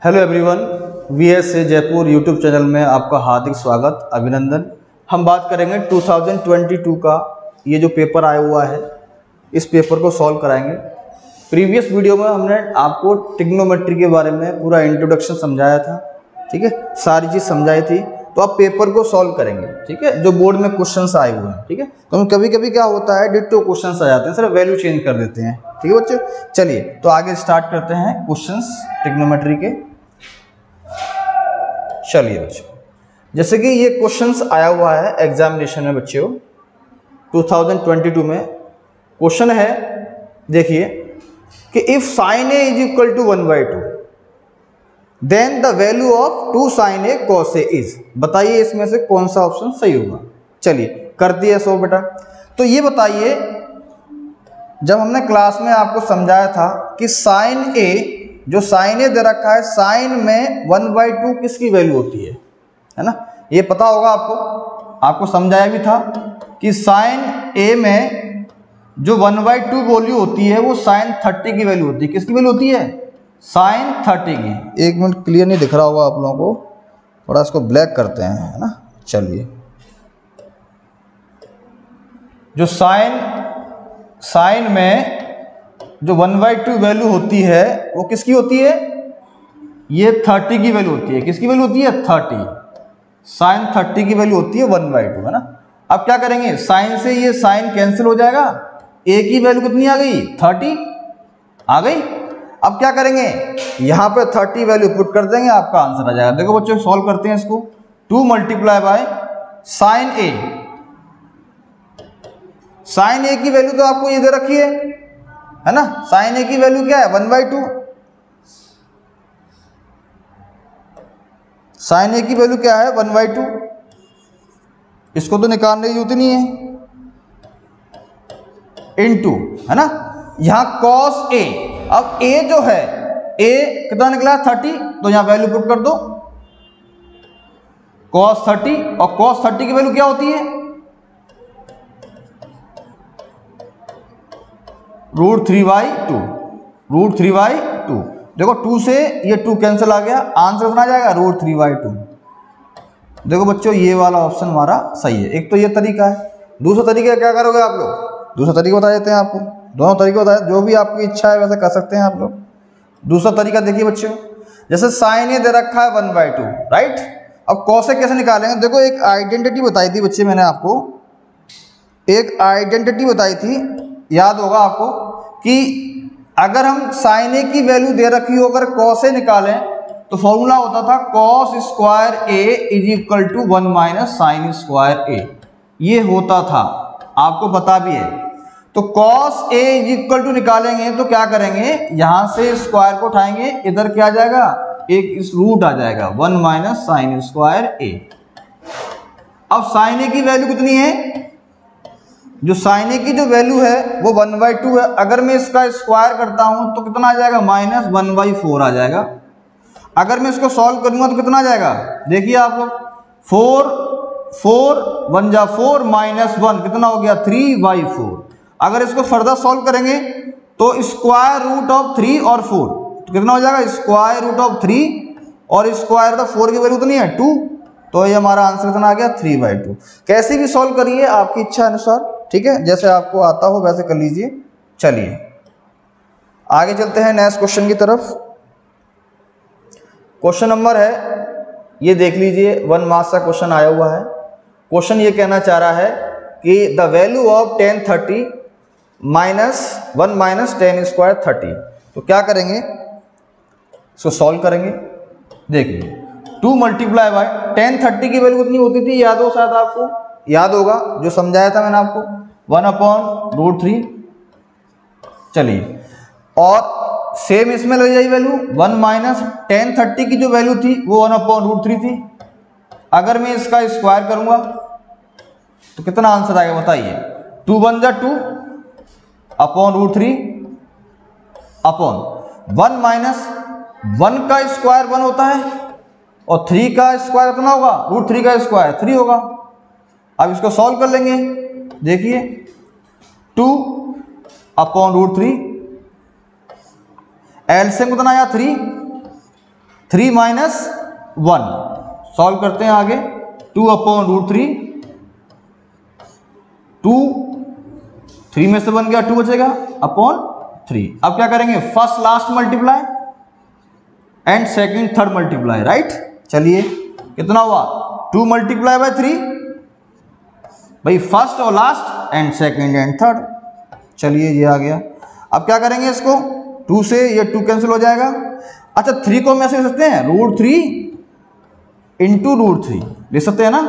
Hello everyone, VS से Jaipur YouTube channel में आपका हार्दिक स्वागत, अभिनंदन। हम बात करेंगे 2022 का ये जो पेपर आया हुआ है, इस पेपर को सॉल्व कराएंगे। प्रीवियस वीडियो में हमने आपको ट्रिग्नोमेट्री के बारे में पूरा इंट्रोडक्शन समझाया था, ठीक है, सारी चीज़ समझाई थी। तो आप पेपर को सॉल्व करेंगे, ठीक है, जो बोर्ड में क्वेश्चंस आए हुए हैं, ठीक है। तो कभी कभी क्या होता है, डिट्टो क्वेश्चंस आ जाते हैं, सिर्फ वैल्यू चेंज कर देते हैं, ठीक है बच्चों। चलिए तो आगे स्टार्ट करते हैं क्वेश्चंस ट्रिग्नोमेट्री के। चलिए बच्चों, जैसे कि ये क्वेश्चंस आया हुआ है एग्जामिनेशन में बच्चों 2022 में। क्वेश्चन है, देखिए कि if sine A is equal to 1/2 then the value of 2 sine A cos A is. बताइए इसमें से कौन सा ऑप्शन सही होगा। चलिए कर दिया सो बेटा। तो ये बताइए, जब हमने क्लास में आपको समझाया था कि साइन ए, जो साइन ए दे रखा है, साइन में 1/2 किसकी वैल्यू होती है ना, ये पता होगा आपको समझाया भी था कि साइन ए में जो 1/2 वैल्यू होती है वो साइन 30 की वैल्यू होती है। किसकी वैल्यू होती है? साइन 30 की। एक मिनट, क्लियर नहीं दिख रहा होगा आप लोगों को, थोड़ा इसको ब्लैक करते हैं, है ना। चलिए, जो साइन में जो 1/2 वैल्यू होती है वो किसकी होती है? ये 30 की वैल्यू होती है। किसकी वैल्यू होती है? 30। साइन 30 की वैल्यू होती है 1/2, है ना। अब क्या करेंगे, साइन से ये साइन कैंसिल हो जाएगा, ए की वैल्यू कितनी आ गई? 30 आ गई। अब क्या करेंगे, यहाँ पे 30 वैल्यू पुट कर देंगे, आपका आंसर आ जाएगा। देखो बच्चों, सॉल्व करते हैं इसको। 2 multiply by sine A. Sine A की वैल्यू तो आपको ये दे रखी है ना। साइन ए की वैल्यू क्या है? 1/2। साइन ए की वैल्यू क्या है? 1/2। इसको तो निकालने की जरूरत नहीं है, इनटू, है ना। यहां कॉस ए, अब ए जो है, ए कितना निकला? 30, तो यहां वैल्यू पुट कर दो cos 30, और cos 30 की वैल्यू क्या होती है? √3/2। √3/2। देखो 2 से ये 2 कैंसिल आ गया, आंसर कितना आ जाएगा? √3/2। देखो बच्चों, ये वाला ऑप्शन हमारा सही है। एक तो ये तरीका है। दूसरा तरीका क्या करोगे आप लोग? दूसरा तरीका बता देते हैं आपको, दोनों तरीके बताए, जो भी आपकी इच्छा है वैसे कर सकते हैं आप लोग। दूसरा तरीका देखिए बच्चों, जैसे साइन ए दे रखा है 1/2, राइट। अब कॉस ए कैसे निकालेंगे? देखो, एक आइडेंटिटी बताई थी बच्चे, मैंने आपको एक आइडेंटिटी बताई थी, याद होगा आपको, कि अगर हम साइन ए की वैल्यू दे रखी हो, अगर कॉस ए निकालें तो फॉर्मूला होता था cos square A is equal to 1 - sine square A. ये होता था, आपको पता भी है। तो cos A is equal to निकालेंगे तो क्या करेंगे, यहां से स्क्वायर को उठाएंगे, इधर क्या आ जाएगा? एक इस रूट आ जाएगा, 1 - साइन स्क्वायर ए। अब साइन ए की वैल्यू कितनी है? जो साइन ए की जो वैल्यू है वो 1/2 है। अगर मैं इसका स्क्वायर करता हूं तो कितना आ जाएगा? -1/4 आ जाएगा। अगर मैं इसको सॉल्व करूंगा तो कितना आ जाएगा? देखिए आप लोग, 4 1 जा 4 -1 कितना हो गया? 3/4। अगर इसको फर्दर सॉल्व करेंगे तो स्क्वायर रूट ऑफ 3 और 4 तो कितना हो जाएगा? स्क्वायर रूट ऑफ 3 और स्क्वायर ऑफ 4 की वैल्यू तो नहीं है 2, तो ये हमारा आंसर कितना आ गया? 3/2। कैसे भी सॉल्व करिए आपकी इच्छा अनुसार, ठीक है, जैसे आपको आता हो वैसे कर लीजिए। चलिए आगे चलते हैं नेक्स्ट क्वेश्चन की तरफ। क्वेश्चन नंबर है, ये देख लीजिए, 1 मार्क्स का क्वेश्चन आया हुआ है। क्वेश्चन ये कहना चाह रहा है कि the value of tan 30 -1 - tan square 30। तो क्या करेंगे, इसको सॉल्व करेंगे। देखिए 2 मल्टीप्लाई बाय tan 30 की वैल्यू कितनी होती थी? याद हो, शायद आपको याद होगा, जो समझाया था मैंने आपको, 1/√3। चलिए, और सेम इसमें लग जाएगी वैल्यू, 1 - tan 30 की जो वैल्यू थी वो 1/√3 थी। अगर मैं इसका स्क्वायर करूंगा तो कितना आंसर आएगा बताइए? 2 1 जा 2 /√3 अपॉन 1 का स्क्वायर 1 होता है, और 3 का स्क्वायर कितना होगा? √3 का स्क्वायर 3 होगा। अब इसको सॉल्व कर लेंगे। देखिए 2/√3, एलसीएम कितना आया? 3, 3 माइनस 1, सॉल्व करते हैं आगे। 2/√3, 2 3 में से बन गया 2 बचेगा अपॉन 3। अब क्या करेंगे, first last multiply and second third multiply, right. चलिए कितना हुआ, 2 मल्टीप्लाई बाय 3, भाई फर्स्ट और last and second and third. चलिए ये आ गया। अब क्या करेंगे इसको, 2 से ये 2 कैंसिल हो जाएगा। अच्छा 3 को हम ऐसे लिख सकते हैं √3 इंटू √3 लिख सकते हैं ना,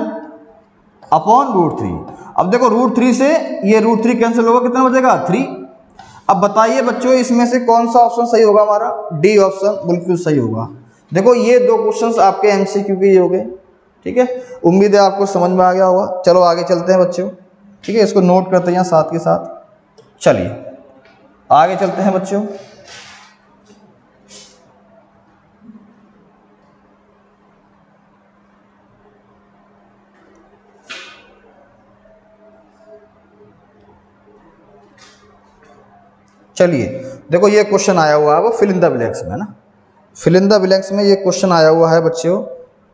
अपॉन √3। अब देखो √3 से ये √3 कैंसिल होगा, कितना बचेगा 3। अब बताइए बच्चों इसमें से कौन सा ऑप्शन सही होगा, हमारा डी ऑप्शन बिल्कुल सही होगा। देखो ये 2 क्वेश्चंस आपके एमसीक्यू के हो गए, ठीक है। उम्मीद है आपको समझ में आ गया होगा। चलो आगे चलते हैं बच्चों, ठीक है, इसको नोट करते हैं साथ के साथ। चलिए आगे चलते हैं बच्चों। चलिए देखो ये क्वेश्चन आया हुआ है वो फिल इन द ब्लैंक्स में ना, फिल इन द ब्लैंक्स में ये क्वेश्चन आया हुआ है बच्चों,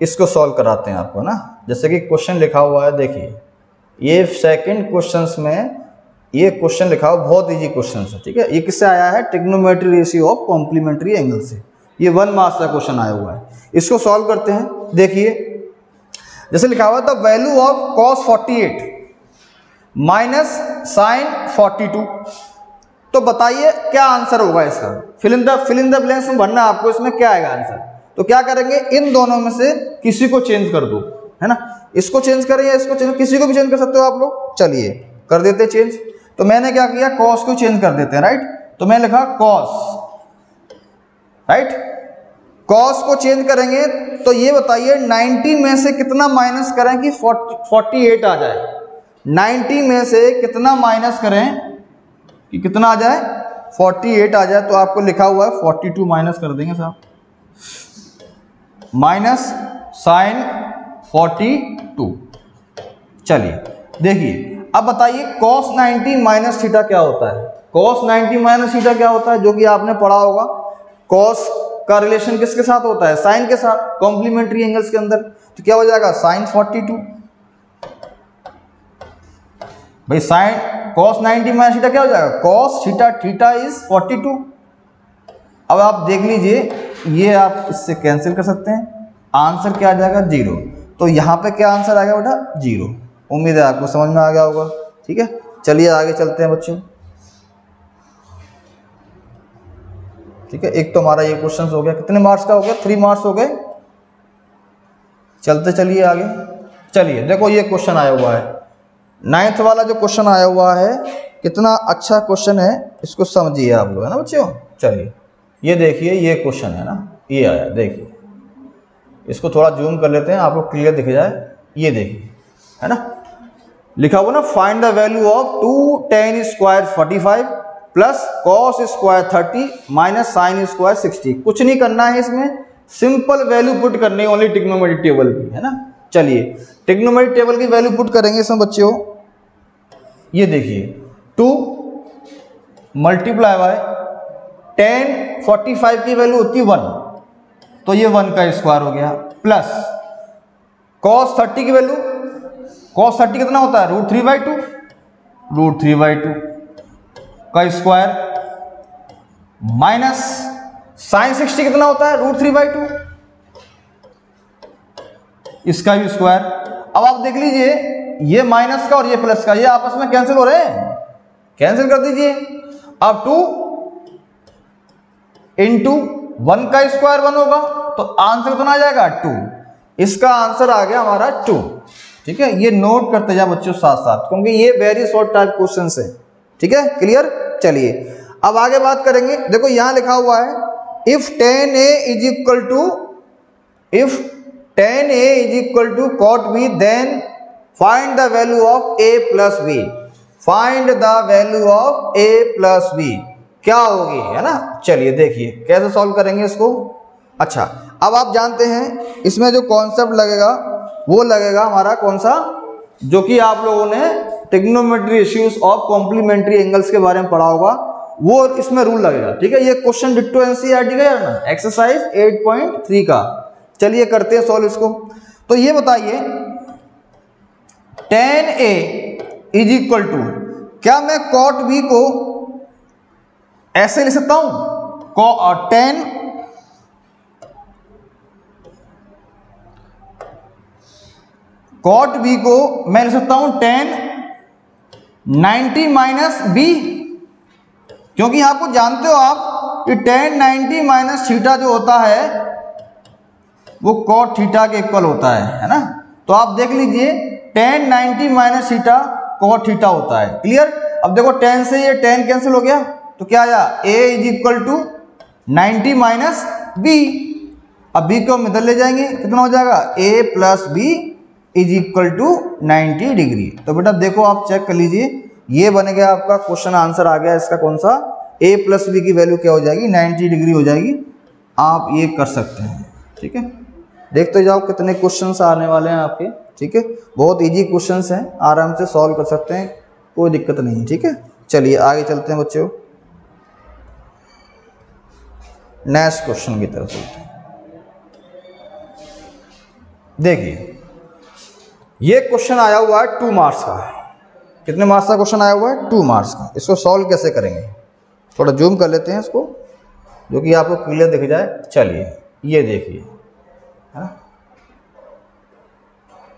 इसको सॉल्व कराते हैं आपको ना। जैसे कि क्वेश्चन लिखा हुआ है, देखिए ये सेकंड क्वेश्चंस में ये क्वेश्चन लिखा हुआ बहुत इजी क्वेश्चन है, ठीक है। ये किससे आया है, trigonometry ratio of complementary angle से। ये 1 मार्क्स का क्वेश्चन आया हुआ है, इसको सॉल्व करते हैं। देखिए जैसे लिखा हुआ the value of cos 48 minus sin 42, तो बताइए क्या आंसर होगा इसका। फिल इन द ब्लैंक्स में भरना आपको, इसमें क्या आएगा आंसर। तो क्या करेंगे, इन दोनों में से किसी को चेंज कर दो, है ना। इसको चेंज करें या इसको चेंज, किसी को भी चेंज कर सकते हो आप लोग। चलिए कर देते चेंज। तो मैंने क्या किया, कॉस को चेंज कर देते हैं, राइट। तो मैं लिखा कॉस, राइट। कॉस को चेंज करेंगे तो ये बताइए 90 में से कितना माइनस करें कि 48 आ जाए। 90 में से कितना माइनस करें कि कितना आ जाए, 48 आ जाए। तो आपको लिखा हुआ है 42 माइनस कर देंगे साहब, माइनस साइन 42। चलिए देखिए अब बताइए cos 90 माइनस थीटा क्या होता है। cos 90 माइनस थीटा क्या होता है, जो कि आपने पढ़ा होगा। cos का रिलेशन किसके साथ होता है, साइन के साथ, कॉम्प्लीमेंट्री एंगल्स के अंदर। तो क्या हो जाएगा साइन 42, भाई साइन cos 90 माइनस थीटा क्या हो जाएगा, cos थीटा, थीटा इज 42। अब आप देख लीजिए ये आप इससे कैंसिल कर सकते हैं, आंसर क्या आ जाएगा 0। तो यहाँ पे क्या आंसर आएगा बेटा 0। उम्मीद है आपको समझ में आ गया होगा, ठीक है। चलिए आगे चलते हैं बच्चों, ठीक है। एक तो हमारा ये क्वेश्चन हो गया, कितने मार्क्स का हो गया, 3 मार्क्स हो गए। चलते चलिए आगे। चलिए देखो ये क्वेश्चन आया हुआ है, 9th वाला जो क्वेश्चन आया हुआ है, कितना अच्छा क्वेश्चन है, इसको समझिए आप लोग, है ना बच्चों। चलिए ये देखिए ये क्वेश्चन है ना, ये आया, देखिए इसको थोड़ा जूम कर लेते हैं, आपको क्लियर दिख जाए। ये देखिए है ना, लिखा हुआ ना, find the value of 2 tan square 45 plus cos square 30 minus sine square 60। कुछ नहीं करना है इसमें, सिंपल वैल्यू पुट करनी है ओनली ट्रिग्नोमेट्रिक टेबल की, है ना। चलिए ट्रिग्नोमेट्रिक टेबल की वैल्यू पुट करेंगे इसमें बच्चों। ये देखिए 2 मल्टीप्लाई बाय tan 45 की वैल्यू होती है 1, तो ये 1 का स्क्वायर हो गया, प्लस cos 30 की वैल्यू, cos 30 कितना होता है √3/2, √3/2 का स्क्वायर, माइनस साइन 60 कितना होता है √3/2, इसका भी स्क्वायर। अब आप देख लीजिए ये माइनस का और ये प्लस का, ये आपस में कैंसिल हो रहे हैं, कैंसिल कर दीजिए। अब 2 इंटू 1 का स्क्वायर 1 होगा, तो आंसर कितना आ जाएगा 2। इसका आंसर आ गया हमारा 2, ठीक है। ये नोट करते जा बच्चों साथ साथ, क्योंकि ये वेरी शॉर्ट टाइप क्वेश्चन है, ठीक है, क्लियर। चलिए अब आगे बात करेंगे। देखो यहां लिखा हुआ है if tan A is equal to cot B then find the value of A plus B, find the value of A plus B क्या होगी, है ना। चलिए देखिए कैसे सॉल्व करेंगे इसको। अच्छा अब आप जानते हैं इसमें जो कॉन्सेप्ट लगेगा वो लगेगा हमारा कौन सा, जो कि आप लोगों ने trigonometry ratios of complementary angles के बारे में पढ़ा होगा, वो इसमें रूल लगेगा। ठीक है, ये क्वेश्चन डिट्टो एनसीईआरटी का है ना, एक्सरसाइज 8.3 का। चलिए करते हैं सॉल्व इसको। तो ये बताइए tan A is equal to, क्या मैं cot B को ऐसे लिख सकता हूं, tan cot B को मैं लिख सकता हूं tan 90 माइनस बी, क्योंकि आपको जानते हो आप कि tan 90 माइनस थीटा जो होता है वो cot थीटा के इक्वल होता है ना। तो आप देख लीजिए tan 90 minus theta cot theta होता है। क्लियर। अब देखो tan से ये tan कैंसिल हो गया, तो क्या आया, a is equal to 90 minus b. अब b को हम इधर ले जाएंगे, कितना हो जाएगा, a plus b is equal to 90 degree. तो बेटा देखो आप चेक कर लीजिए, ये बन गया आपका क्वेश्चन आंसर आ गया इसका, कौन सा, a प्लस बी की वैल्यू क्या हो जाएगी, 90 डिग्री हो जाएगी। आप ये कर सकते हैं। ठीक है, देखते जाओ कितने क्वेश्चंस आने वाले हैं आपके। ठीक है, बहुत इजी क्वेश्चंस हैं, आराम से सॉल्व कर सकते हैं, कोई दिक्कत नहीं। ठीक है, चलिए आगे चलते हैं बच्चों, नेक्स्ट क्वेश्चन की तरफ चलते हैं। देखिए ये क्वेश्चन आया हुआ है 2 मार्क्स का। कितने मार्क्स का क्वेश्चन आया हुआ है, 2 मार्क्स का। इसको सॉल्व कैसे करेंगे, थोड़ा जूम कर लेते हैं इसको, जो कि आपको क्लियर दिख जाए। चलिए ये देखिए, है ना,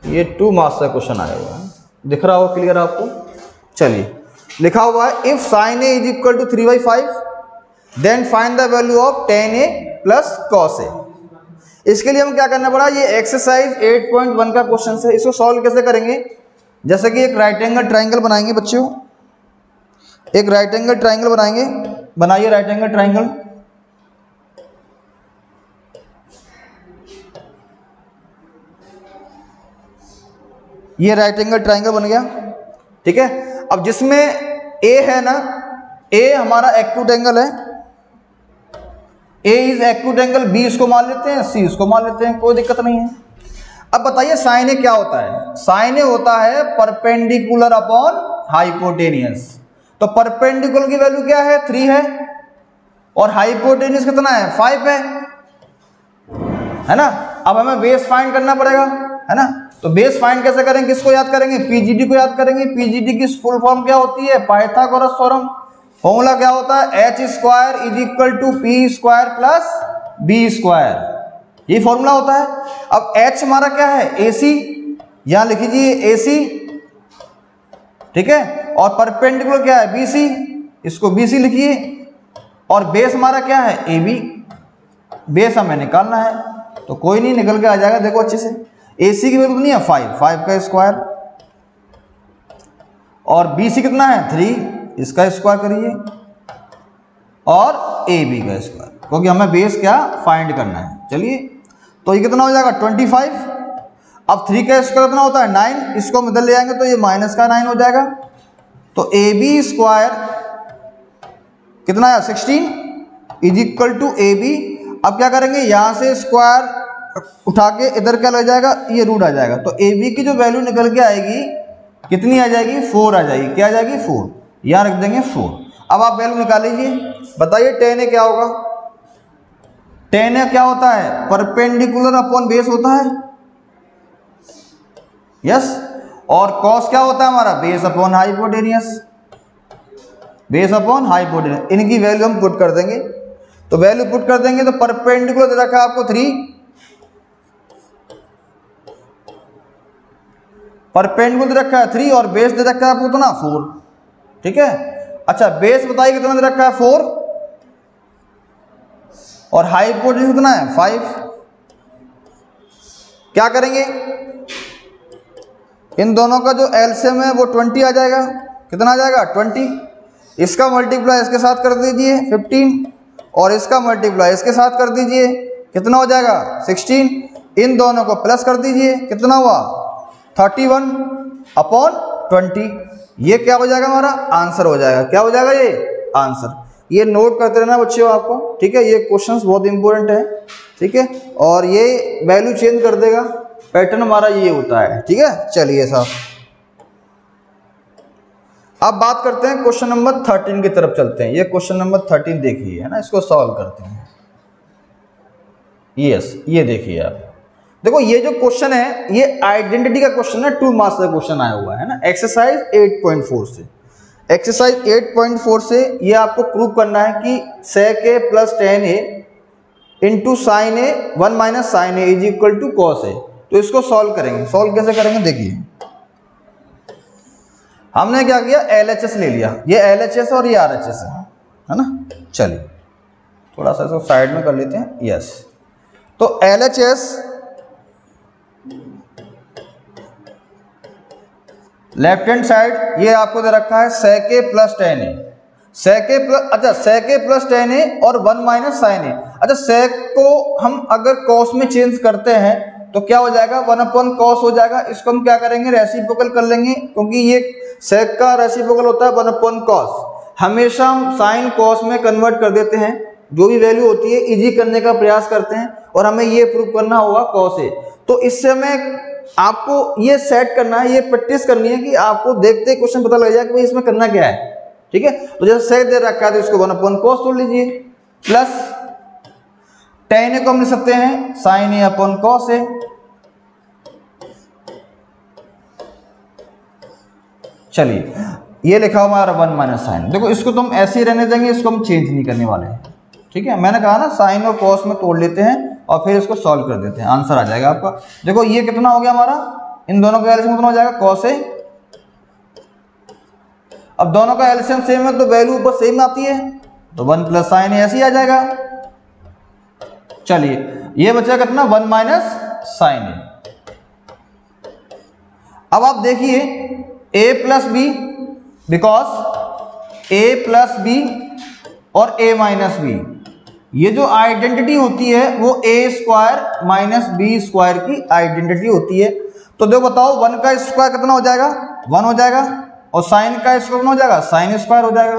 ये 2 मार्क्स का क्वेश्चन आया हुआ है, दिख रहा हो क्लियर आपको। चलिए लिखा हुआ है if sin a is equal to 3/5 then find the value of tan a plus cos a। इसके लिए हम क्या करना पड़ा, ये एक्सरसाइज 8.1 का क्वेश्चन है, इसको सॉल्व कैसे करेंगे। जैसे कि एक राइट एंगल ट्राइंगल बनाएंगे बच्चों, एक राइट एंगल ट्राइंगल बनाएंगे, बनाइए राइट एंगल ट्राइंगल। ये राइट एंगल ट्राइंगल बन गया। ठीक है, अब जिसमें ए है ना, ए हमारा एक्यूट एंगल है, ए इज एक्यूट एंगल, बी इसको मान लेते हैं, सी इसको मान लेते हैं, कोई दिक्कत नहीं है। अब बताइए साइन ए क्या होता है, साइन ए होता है परपेंडिकुलर अपॉन हाइपोटेनियस। तो परपेंडिकुलर की वैल्यू क्या है, 3 है, और हाइपोटेनियस कितना है, 5 है ना। अब हमें बेस फाइंड करना पड़ेगा, है ना। तो बेस फाइंड कैसे करेंगे, किसको याद करेंगे, पीजीडी को याद करेंगे। पीजीडी की फुल फॉर्म क्या होती है, पाइथागोरस थ्योरम। फॉर्मूला क्या होता है, h square is equal to p square plus b square, ये फॉर्मूला होता है। अब h हमारा क्या है, AC, यहां लिख लीजिए AC। ठीक है, और परपेंडिकुलर क्या है, BC, इसको BC लिखिए। और बेस हमारा क्या है, AB, बेस हमें निकालना है, तो कोई नहीं, निकल के आ जाएगा। देखो अच्छे से, AC की वैल्यू नहीं है 5 का स्क्वायर, और BC कितना है 3, इसका स्क्वायर करिए, और AB का स्क्वायर, क्योंकि हमें बेस क्या फाइंड करना है। चलिए, तो ये कितना हो जाएगा 25। अब 3 का स्क्वायर कितना होता है 9, इसको हम इधर ले आएंगे तो ये माइनस का 9 हो जाएगा। तो AB स्क्वायर कितना है 16 इज इक्वल टू AB। अब क्या करेंगे, यहां से स्क्वायर उठा के इधर क्या लग जाएगा, ये रूट आ जाएगा। तो AB की जो वैल्यू निकल के आएगी कितनी आ जाएगी, 4 आ जाएगी। क्या आ जाएगी, 4, यहाँ रख देंगे 4। अब आप वैल्यू निकाल लीजिए, बताइए tan A क्या होगा। tan A क्या होता है, परपेंडिकुलर अपॉन बेस होता है, यस। और cos क्या होता है हमारा, base upon hypotenuse, base upon hypotenuse. इनकी वैल्यू हम पुट कर देंगे, तो वैल्यू पुट कर देंगे तो परपेंडिकुलर दे रखा है आपको 3, परपेंडिकुलर दे रखा है 3, और बेस दे रखा है आपको कितना 4। ठीक है, अच्छा बेस बताइए कितना दे रखा है 4, और हाइपोटेन्यूज कितना है 5। क्या करेंगे, इन दोनों का जो एलसीएम है वो 20 आ जाएगा। कितना आ जाएगा 20। इसका मल्टीप्लाई इसके साथ कर दीजिए 15, और इसका मल्टीप्लाई इसके साथ कर दीजिए, कितना हो जाएगा 16। इन दोनों को प्लस कर दीजिए, कितना हुआ 31 अपॉन 20। ये क्या हो जाएगा, हमारा आंसर हो जाएगा। क्या हो जाएगा, ये आंसर। ये नोट करते रहना बच्चों आपको, ठीक है। ये क्वेश्चंस बहुत इंपॉर्टेंट है, ठीक है, और ये वैल्यू चेंज कर देगा। पैटर्न हमारा ये होता है, ठीक है। चलिए साहब, अब बात करते हैं क्वेश्चन नंबर 13 की तरफ चलते हैं। ये क्वेश्चन नंबर 13 देखिए, है ना, इसको सॉल्व करते हैं। यस, ये देखिए आप, देखो ये जो क्वेश्चन है ये आइडेंटिटी का क्वेश्चन है, 2 मार्क्स का क्वेश्चन आया हुआ है ना, एक्सरसाइज 8.4 से। एक्सरसाइज 8.4 से ये आपको प्रूव करना है कि sec a plus tan a into sine A 1 minus sine A is equal to cos A. तो इसको सॉल्व करेंगे। सॉल्व कैसे करेंगे देखिए, हमने क्या किया, LHS ले लिया, ये LHS और ये RHS है ना। चलिए थोड़ा सा इसको साइड में कर लेते हैं। यस, तो LHS लेफ्ट हैंड साइड ये आपको दे रखा है sec a plus tan a, sec a plus, अच्छा sec a plus tan a और 1 माइनस साइन a। अच्छा sec को हम अगर cos में चेंज करते हैं तो क्या हो जाएगा, 1 अपॉन cos हो जाएगा। इसको हम क्या करेंगे, रेसिप्रोकल कर लेंगे, क्योंकि ये sec का रेसिप्रोकल होता है 1 अपॉन cos। हमेशा हम साइन cos में कन्वर्ट कर देते हैं, जो भी वैल्यू होती है इजी करने का प्रयास करते हैं, और हमें ये प्रूव करना होगा cos a। तो इससे हमें आपको ये सेट करना है, ये प्रैक्टिस करनी है कि आपको देखते ही क्वेश्चन पता लग जाए कि भाई इसमें करना क्या है। ठीक है, तो जैसे सेट दे रखा है तो इसको 1 अपॉन cos तोड़ लीजिए, प्लस tan a को हम लिख सकते हैं sin a upon cos a। चलिए ये लिखा हुआ हमारा 1 माइनस साइन। देखो इसको तो हम ऐसे ही रहने देंगे, इसको हम चेंज नहीं करने वाले हैं। ठीक है, मैंने कहा ना साइन और cos में तोड़ लेते हैं और फिर इसको सॉल्व कर देते हैं, आंसर आ जाएगा आपका। देखो ये कितना हो गया हमारा, इन दोनों का एलसीएम कितना हो जाएगा, cos a। अब दोनों का एलसीएम सेम है तो वैल्यू ऊपर सेम आती है, तो 1 प्लस साइन ऐसे ही आ जाएगा। चलिए ये बचा कितना, 1 माइनस साइन a। अब आप देखिए a plus b, because a plus b और a माइनस बी, ये जो आइडेंटिटी होती है वो a square minus b square की आइडेंटिटी होती है। तो देखो बताओ 1 का स्क्वायर कितना हो जाएगा, 1 हो जाएगा, और साइन का स्क्वायर कितना हो जाएगा, साइन स्क्वायर हो जाएगा,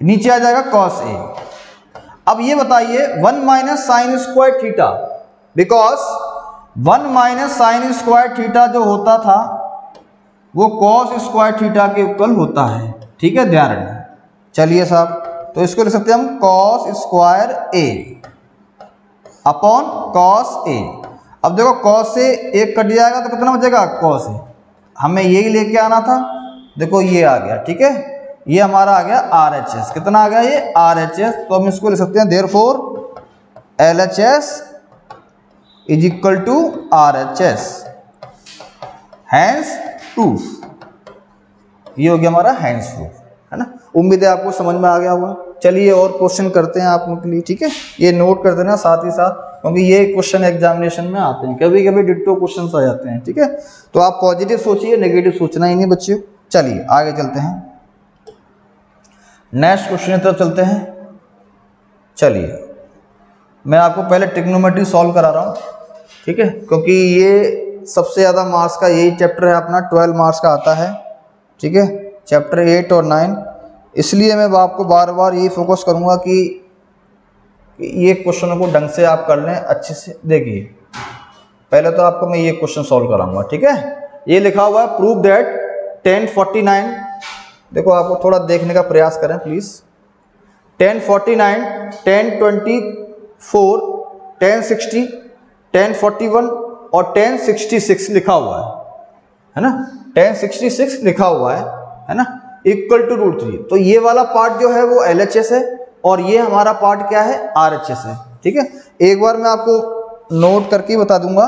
नीचे आ जाएगा cos a। अब ये बताइए 1 minus sine square theta, because 1 minus sine square theta जो होता था वो cos स्क्वायर थीटा के इक्वल होता है। ठीक है, ध्यान रखना। चलिए साहब, तो इसको लिख सकते हैं हम cos square a upon cos a। अब देखो cos a एक कट जाएगा तो कितना बचेगा, cos a। हमें यही लेके आना था, देखो ये आ गया। ठीक है, ये हमारा आ गया RHS, कितना आ गया ये RHS। तो हम इसको लिख सकते हैं therefore LHS is equal to RHS, hence proof. ये हो गया हमारा हैंस प्रूफ, है ना। उम्मीद है आपको समझ में आ गया होगा। चलिए और क्वेश्चन करते हैं आप लोगों के लिए। ठीक है, ये नोट कर देना साथ ही साथ, क्योंकि ये क्वेश्चन एग्जामिनेशन में आते हैं, कभी कभी डिट्टो क्वेश्चन आ जाते हैं। ठीक है, तो आप पॉजिटिव सोचिए, नेगेटिव सोचना ही नहीं बच्चों। चलिए आगे चलते हैं, नेक्स्ट क्वेश्चन की तरफ चलते हैं। चलिए मैं आपको पहले ट्रिग्नोमेट्री सॉल्व करा रहा हूँ। ठीक है, क्योंकि ये सबसे ज़्यादा मार्क्स का यही चैप्टर है अपना, 12 मार्क्स का आता है। ठीक है, चैप्टर 8 और 9, इसलिए मैं आपको बार बार यही फोकस करूंगा कि ये क्वेश्चनों को ढंग से आप कर लें अच्छे से। देखिए पहले तो आपको मैं ये क्वेश्चन सॉल्व कराऊंगा। ठीक है, ये लिखा हुआ है प्रूव दैट 1049, देखो आपको थोड़ा देखने का प्रयास करें प्लीज। 1049, 1024, 1060, 1041 और 1066 लिखा हुआ है ना, 1066 लिखा हुआ है ना, इक्वल टू √3। तो ये वाला पार्ट जो है वो LHS है और ये हमारा पार्ट क्या है, RHS है। ठीक है, एक बार मैं आपको नोट करके बता दूंगा।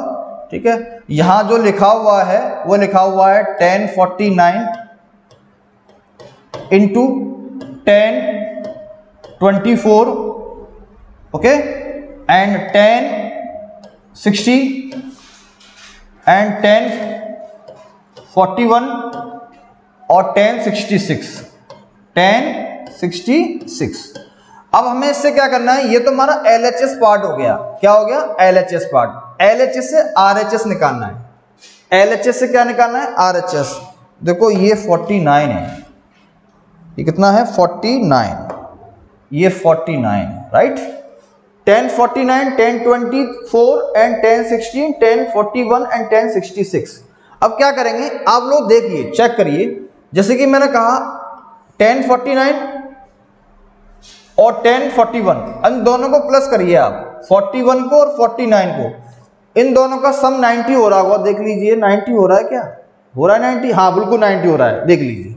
ठीक है, यहां जो लिखा हुआ है वो लिखा हुआ है 1049 इंटू 1024, ओके, एंड 1060 एंड 1041 और 1066। अब हमें इससे क्या करना है, ये तो हमारा LHS पार्ट हो गया। क्या हो गया, LHS पार्ट। LHS से RHS निकालना है। LHS से क्या निकालना है, RHS। देखो ये 49 है, ये कितना है 49, ये 49, राइट। 1049, 1024 and 1016, 1041 and 1066। अब क्या करेंगे आप लोग देखिए, चेक करिए, जैसे कि मैंने कहा 1049 और 1041, इन दोनों को प्लस करिए आप, 41 को और 49 को, इन दोनों का सम 90 हो रहा होगा, देख लीजिए 90 हो रहा है, क्या हो रहा है 90, हाँ बिल्कुल 90 हो रहा है, देख लीजिए।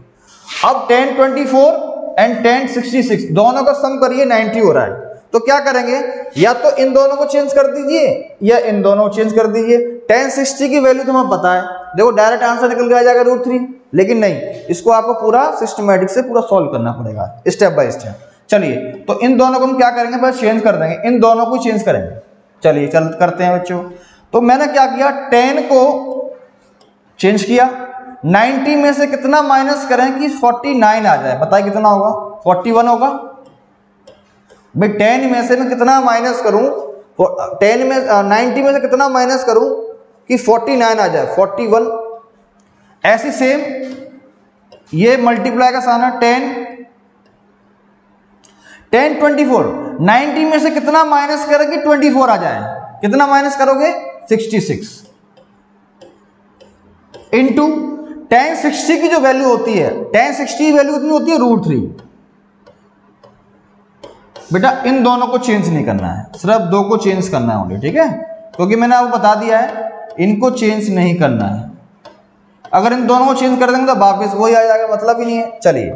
अब 1024 एंड 1066 दोनों का सम करिए, 90 हो रहा है, तो क्या करेंगे, या तो इन दोनों को चेंज कर दीजिए या इन दोनों को चेंज कर दीजिए। 1060 की वैल्यू तो हमें पता है, देखो डायरेक्ट आंसर निकल के आ जाएगा √3, लेकिन नहीं, इसको आपको पूरा सिस्टमेटिक से पूरा सॉल्व करना पड़ेगा स्टेप बाय स्टेप। चलिए तो इन दोनों को हम क्या करेंगे, बस चेंज कर देंगे, इन दोनों को चेंज करेंगे। चलिए चल करते हैं बच्चों। तो मैंने क्या किया, 10 को चेंज किया, 90 में से कितना माइनस करें कि 49 आ जाए, बताइए कितना होगा, 41 होगा भाई। 10 में से मैं कितना माइनस करूं, 10 में 90 में से कितना माइनस करूं कि 49 आ जाए, 41। ऐसी सेम ये मल्टीप्लाई का साना 1024, 90 में से कितना माइनस करें कि 24 आ जाए, कितना माइनस करोगे 66 इंटू 1060 की जो वैल्यू होती है, 1060 की वैल्यू कितनी होती है √3। बेटा इन दोनों को चेंज नहीं करना है, सिर्फ दो को चेंज करना है ओनली, ठीक है, क्योंकि मैंने आपको बता दिया है इनको चेंज नहीं करना है। अगर इन दोनों को चेंज कर देंगे तो वापस वही आ जाएगा, मतलब ही नहीं है। चलिए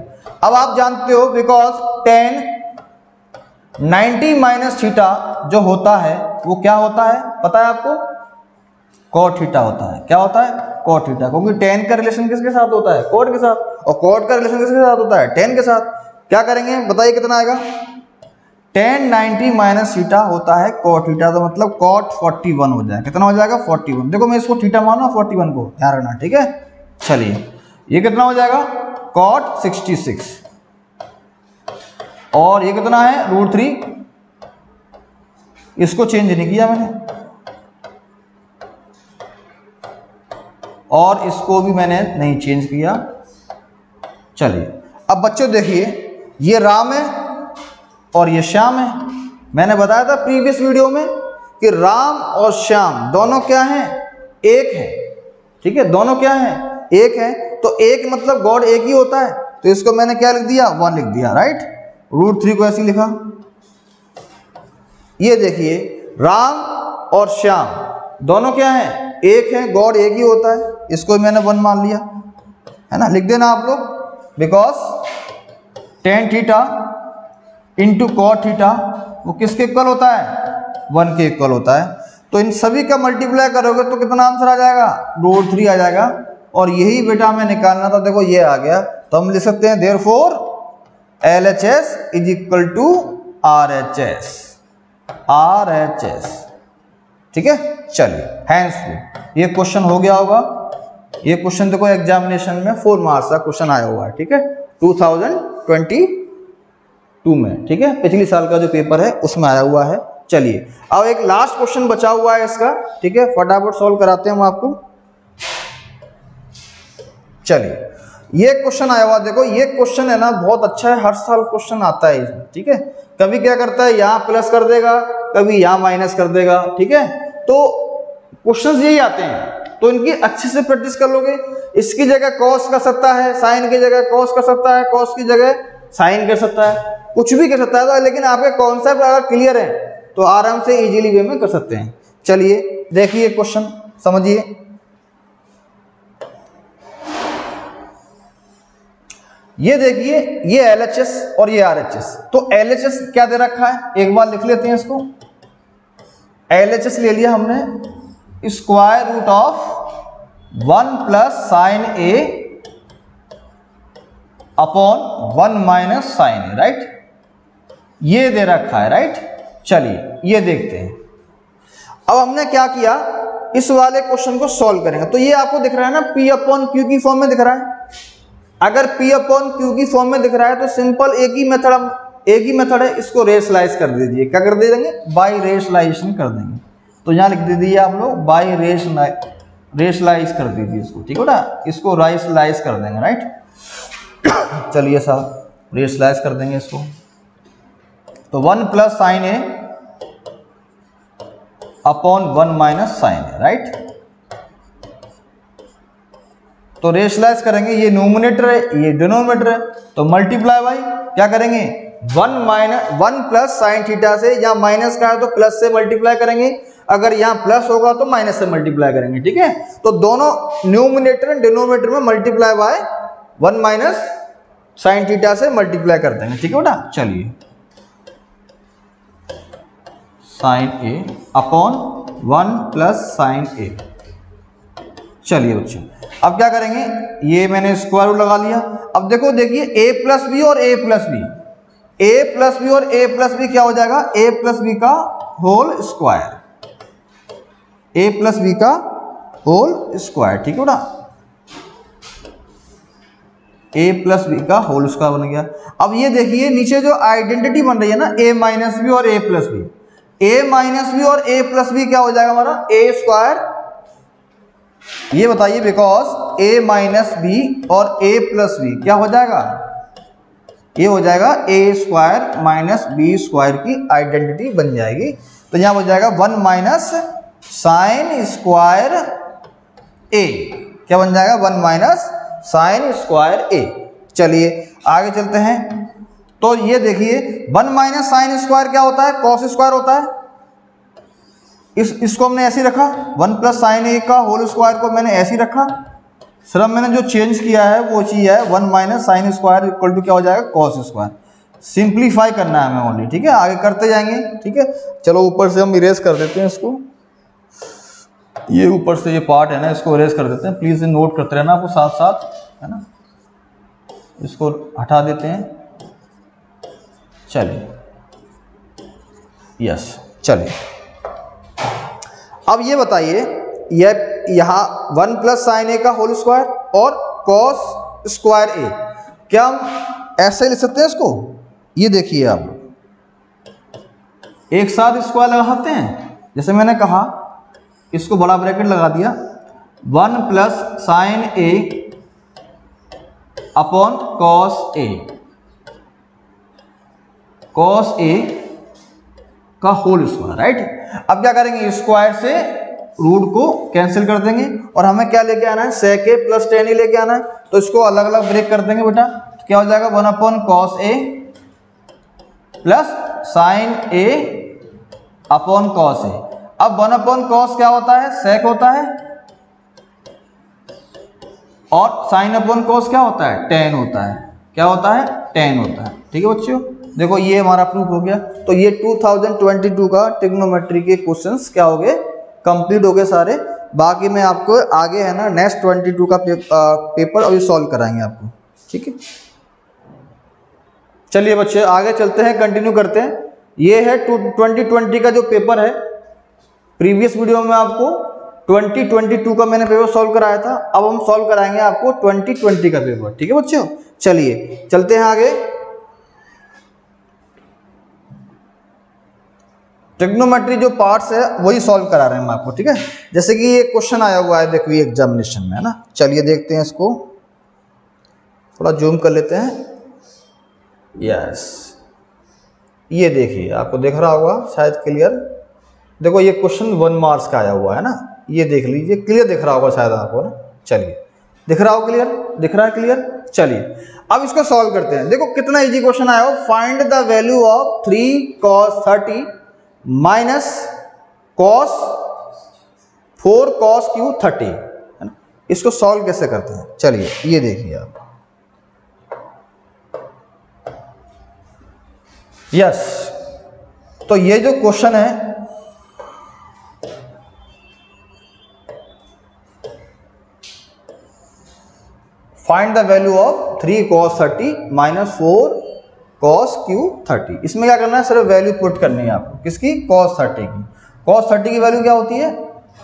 अब आप जानते हो बिकॉज 1090 माइनस थीटा जो होता है वो क्या होता है, पता है आपको, कॉट थीटा होता है। क्या होता है, कॉट थीटा, क्योंकि 10 का रिलेशन किसके साथ होता है, कॉट के साथ, और कॉट का रिलेशन किसके साथ होता है, 10 के साथ। क्या करेंगे बताइए कितना आएगा, 1090 माइनस थीटा होता है कॉट थीटा, तो मतलब कॉट 41 हो जाएगा, कितना हो जाएगा 41। देखो मैं इसको थीटा माना 41 को, ध्यान रखना, ठीक है। चलिए ये कितना हो जाएगा कॉट 66, और ये कितना है √3, इसको चेंज नहीं किया मैंने, और इसको भी मैंने नहीं चेंज किया। चलिए अब बच्चों देखिए, ये राम है और ये श्याम है। मैंने बताया था प्रीवियस वीडियो में कि राम और श्याम दोनों क्या हैं, एक है, ठीक है, दोनों क्या हैं, एक है। तो एक मतलब गॉड एक ही होता है, तो इसको मैंने क्या लिख दिया, 1 लिख दिया, राइट। √3 को ऐसे लिखा। ये देखिए राम और श्याम दोनों क्या हैं, एक है, गॉड एक ही होता है, इसको मैंने 1 मान लिया, है ना, लिख देना आप लोग, because tan theta into cot theta वो किसके इक्वल होता है, 1 के इक्वल होता है। तो इन सभी का मल्टीप्लाई करोगे तो कितना आंसर आ जाएगा, √3 आ जाएगा। और यही बेटा हमें निकालना था, देखो ये आ गया, तो हम लिख सकते हैं therefore LHS is equal to RHS, ठीक है। चलिए हैंड्स फ्री, ये क्वेश्चन हो गया होगा। ये क्वेश्चन देखो एग्जामिनेशन में 4 मार्क्स का क्वेश्चन आया हुआ है, ठीक है, 2022 में, ठीक है, पिछली साल का जो पेपर है उसमें आया हुआ है। चलिए अब एक लास्ट क्वेश्चन बचा हुआ है इसका, ठीक है, फटाफट सॉल्व कराते हैं हम आपको। चलिए ये क्वेश्चन आया हुआ, देखो ये क्वेश्चन है ना बहुत अच्छा है, हर साल क्वेश्चन आता है इसमें, ठीक है। कभी क्या करता है यहाँ प्लस कर देगा, कभी यहाँ माइनस कर देगा, ठीक है। तो क्वेश्चंस यही आते हैं, तो इनकी अच्छे से प्रैक्टिस कर लोगे। इसकी जगह कॉस कर सकता है, साइन की जगह कॉस कर सकता है, कॉस की जगह साइन कर सकता है, कुछ भी कर सकता है, तो लेकिन आपके कॉन्सेप्ट अगर क्लियर है तो आराम से इजीली वे में कर सकते हैं। चलिए देखिए क्वेश्चन समझिए। ये देखिए ये LHS और ये RHS, तो LHS क्या दे रखा है, एक बार लिख लेते हैं इसको। LHS ले लिया हमने square root of 1 plus sine A upon 1 minus sine A, right, ये दे रखा है, राइट। चलिए ये देखते हैं। अब हमने क्या किया, इस वाले क्वेश्चन को सॉल्व करेंगे। तो ये आपको दिख रहा है ना P अपॉन Q की फॉर्म में दिख रहा है। अगर P अपॉन Q की फॉर्म में दिख रहा है तो सिंपल एक ही मेथड है, इसको रेशलाइज कर दीजिए। क्या कर देंगे, बाई रेशलाइजेशन कर देंगे। तो यहाँ लिख दीजिए आप लोग बाई रेशलाइज कर दीजिए इसको, ठीक है ना, इसको रेशलाइज कर देंगे, राइट। चलिए साहब रेशलाइज कर देंगे इसको। तो 1 plus sine A upon 1 minus sine A, right. तो रेशलाइज करेंगे, ये न्यूमरेटर है ये डिनोमिनेटर है, तो मल्टीप्लाई बाई क्या करेंगे 1 प्लस साइन थीटा से, यहाँ माइनस का है तो प्लस से मल्टीप्लाई करेंगे, अगर यहाँ प्लस होगा तो माइनस से मल्टीप्लाई करेंगे, ठीक है। तो दोनों न्यूमरेटर एंड डिनोमिनेटर में multiply by 1 minus sine theta से मल्टीप्लाई कर देंगे, ठीक है बेटा। चलिए sign A upon 1 plus sine ए। चलिए बच्चों अब क्या करेंगे, ये मैंने स्क्वायर रूट लगा लिया। अब देखो देखिए a प्लस बी और a plus b, a plus b और a प्लस बी क्या हो जाएगा, a प्लस बी का whole square, a plus b का होल स्क्वायर, ठीक है ना। a प्लस बी का होल स्क्वायर बन गया। अब ये देखिए नीचे जो आइडेंटिटी बन रही है ना a माइनस बी और a plus b, a minus b और a प्लस बी क्या हो जाएगा हमारा a स्क्वायर। ये बताइए बिकॉज a माइनस बी और a प्लस बी क्या हो जाएगा, ये हो जाएगा a square minus b square की आइडेंटिटी बन जाएगी। तो यहां हो जाएगा 1 माइनस साइन स्क्वायर a, क्या बन जाएगा 1 माइनस साइन स्क्वायर a। चलिए आगे चलते हैं। तो ये देखिए 1 माइनस साइन स्क्वायर क्या होता है, कॉस स्क्वायर होता है। इसको हमने ऐसे ही रखा, 1 प्लस साइन ए का होल स्क्वायर को मैंने ऐसे ही रखा। सिर्फ मैंने जो चेंज किया है वो चीज़ है 1 minus sine square equal to क्या हो जाएगा कॉस स्क्वायर। सिंप्लीफाई करना है हमें ओनली, ठीक है, आगे करते जाएंगे, ठीक है। चलो ऊपर से हम इरेज कर देते हैं इसको, ये ऊपर से ये पार्ट है ना इसको इरेज कर देते हैं, प्लीज़ नोट करते रहना आपको साथ साथ, है ना। इसको हटा देते हैं। चलिए यस, चलिए अब ये बताइए यहाँ 1 प्लस साइन ए का होल स्क्वायर और कॉस स्क्वायर ए, क्या हम ऐसे लिख सकते हैं इसको। ये देखिए आप एक साथ स्क्वायर लगा सकते हैं, जैसे मैंने कहा इसको बड़ा ब्रैकेट लगा दिया 1 plus sine A upon cos A, cos ए का होल स्क्वायर, राइट। अब क्या करेंगे, स्क्वायर से रूट को कैंसिल कर देंगे और हमें क्या लेके आना है, sec a plus tan a लेके आना है। तो इसको अलग अलग ब्रेक कर देंगे बेटा, तो क्या हो जाएगा 1 upon cos a plus sine a upon cos a। अब 1 अपॉन कॉस क्या होता है, sec होता है, और साइन अपॉन कॉस क्या होता है, tan होता है, क्या होता है, tan होता है, ठीक है बच्चों। देखो ये हमारा प्रूफ हो गया। तो ये 2022 का ट्रिग्नोमेट्री के क्वेश्चंस क्या हो गए, कंप्लीट हो गए सारे। बाकी मैं आपको आगे है ना नेक्स्ट 22 का पेपर अभी सॉल्व कराएंगे आपको, ठीक है। चलिए बच्चे आगे चलते हैं, कंटिन्यू करते हैं। ये है 2020 का जो पेपर है, प्रीवियस वीडियो में आपको 2022 का मैंने पेपर सॉल्व कराया था, अब हम सॉल्व कराएंगे आपको 2020 का पेपर, ठीक है बच्चों। चलिए चलते हैं आगे। ट्रिग्नोमेट्री जो पार्ट्स है वही सॉल्व करा रहे हैं हम आपको, ठीक है। जैसे कि ये क्वेश्चन आया हुआ है देखो ये एग्जामिनेशन में, है ना। चलिए देखते हैं इसको, थोड़ा जूम कर लेते हैं। यस ये देखिए आपको दिख रहा होगा शायद क्लियर। देखो ये क्वेश्चन 1 मार्क्स का आया हुआ है ना, ये देख लीजिए, क्लियर दिख रहा होगा शायद आपको ना। चलिए दिख रहा हो क्लियर, दिख रहा है क्लियर। चलिए अब इसको सॉल्व करते हैं। देखो कितना इजी क्वेश्चन आया हो, find the value of 3 cos 30 minus cos 4 cos Q 30, है ना। इसको सॉल्व कैसे करते हैं, चलिए ये देखिए आप। यस तो ये जो क्वेश्चन है find the value of 3 cos 30 minus 4 cos Q 30, इसमें क्या करना है, सिर्फ वैल्यू पुट करनी है आपको, किसकी, cos 30 की। cos 30 की वैल्यू क्या होती है,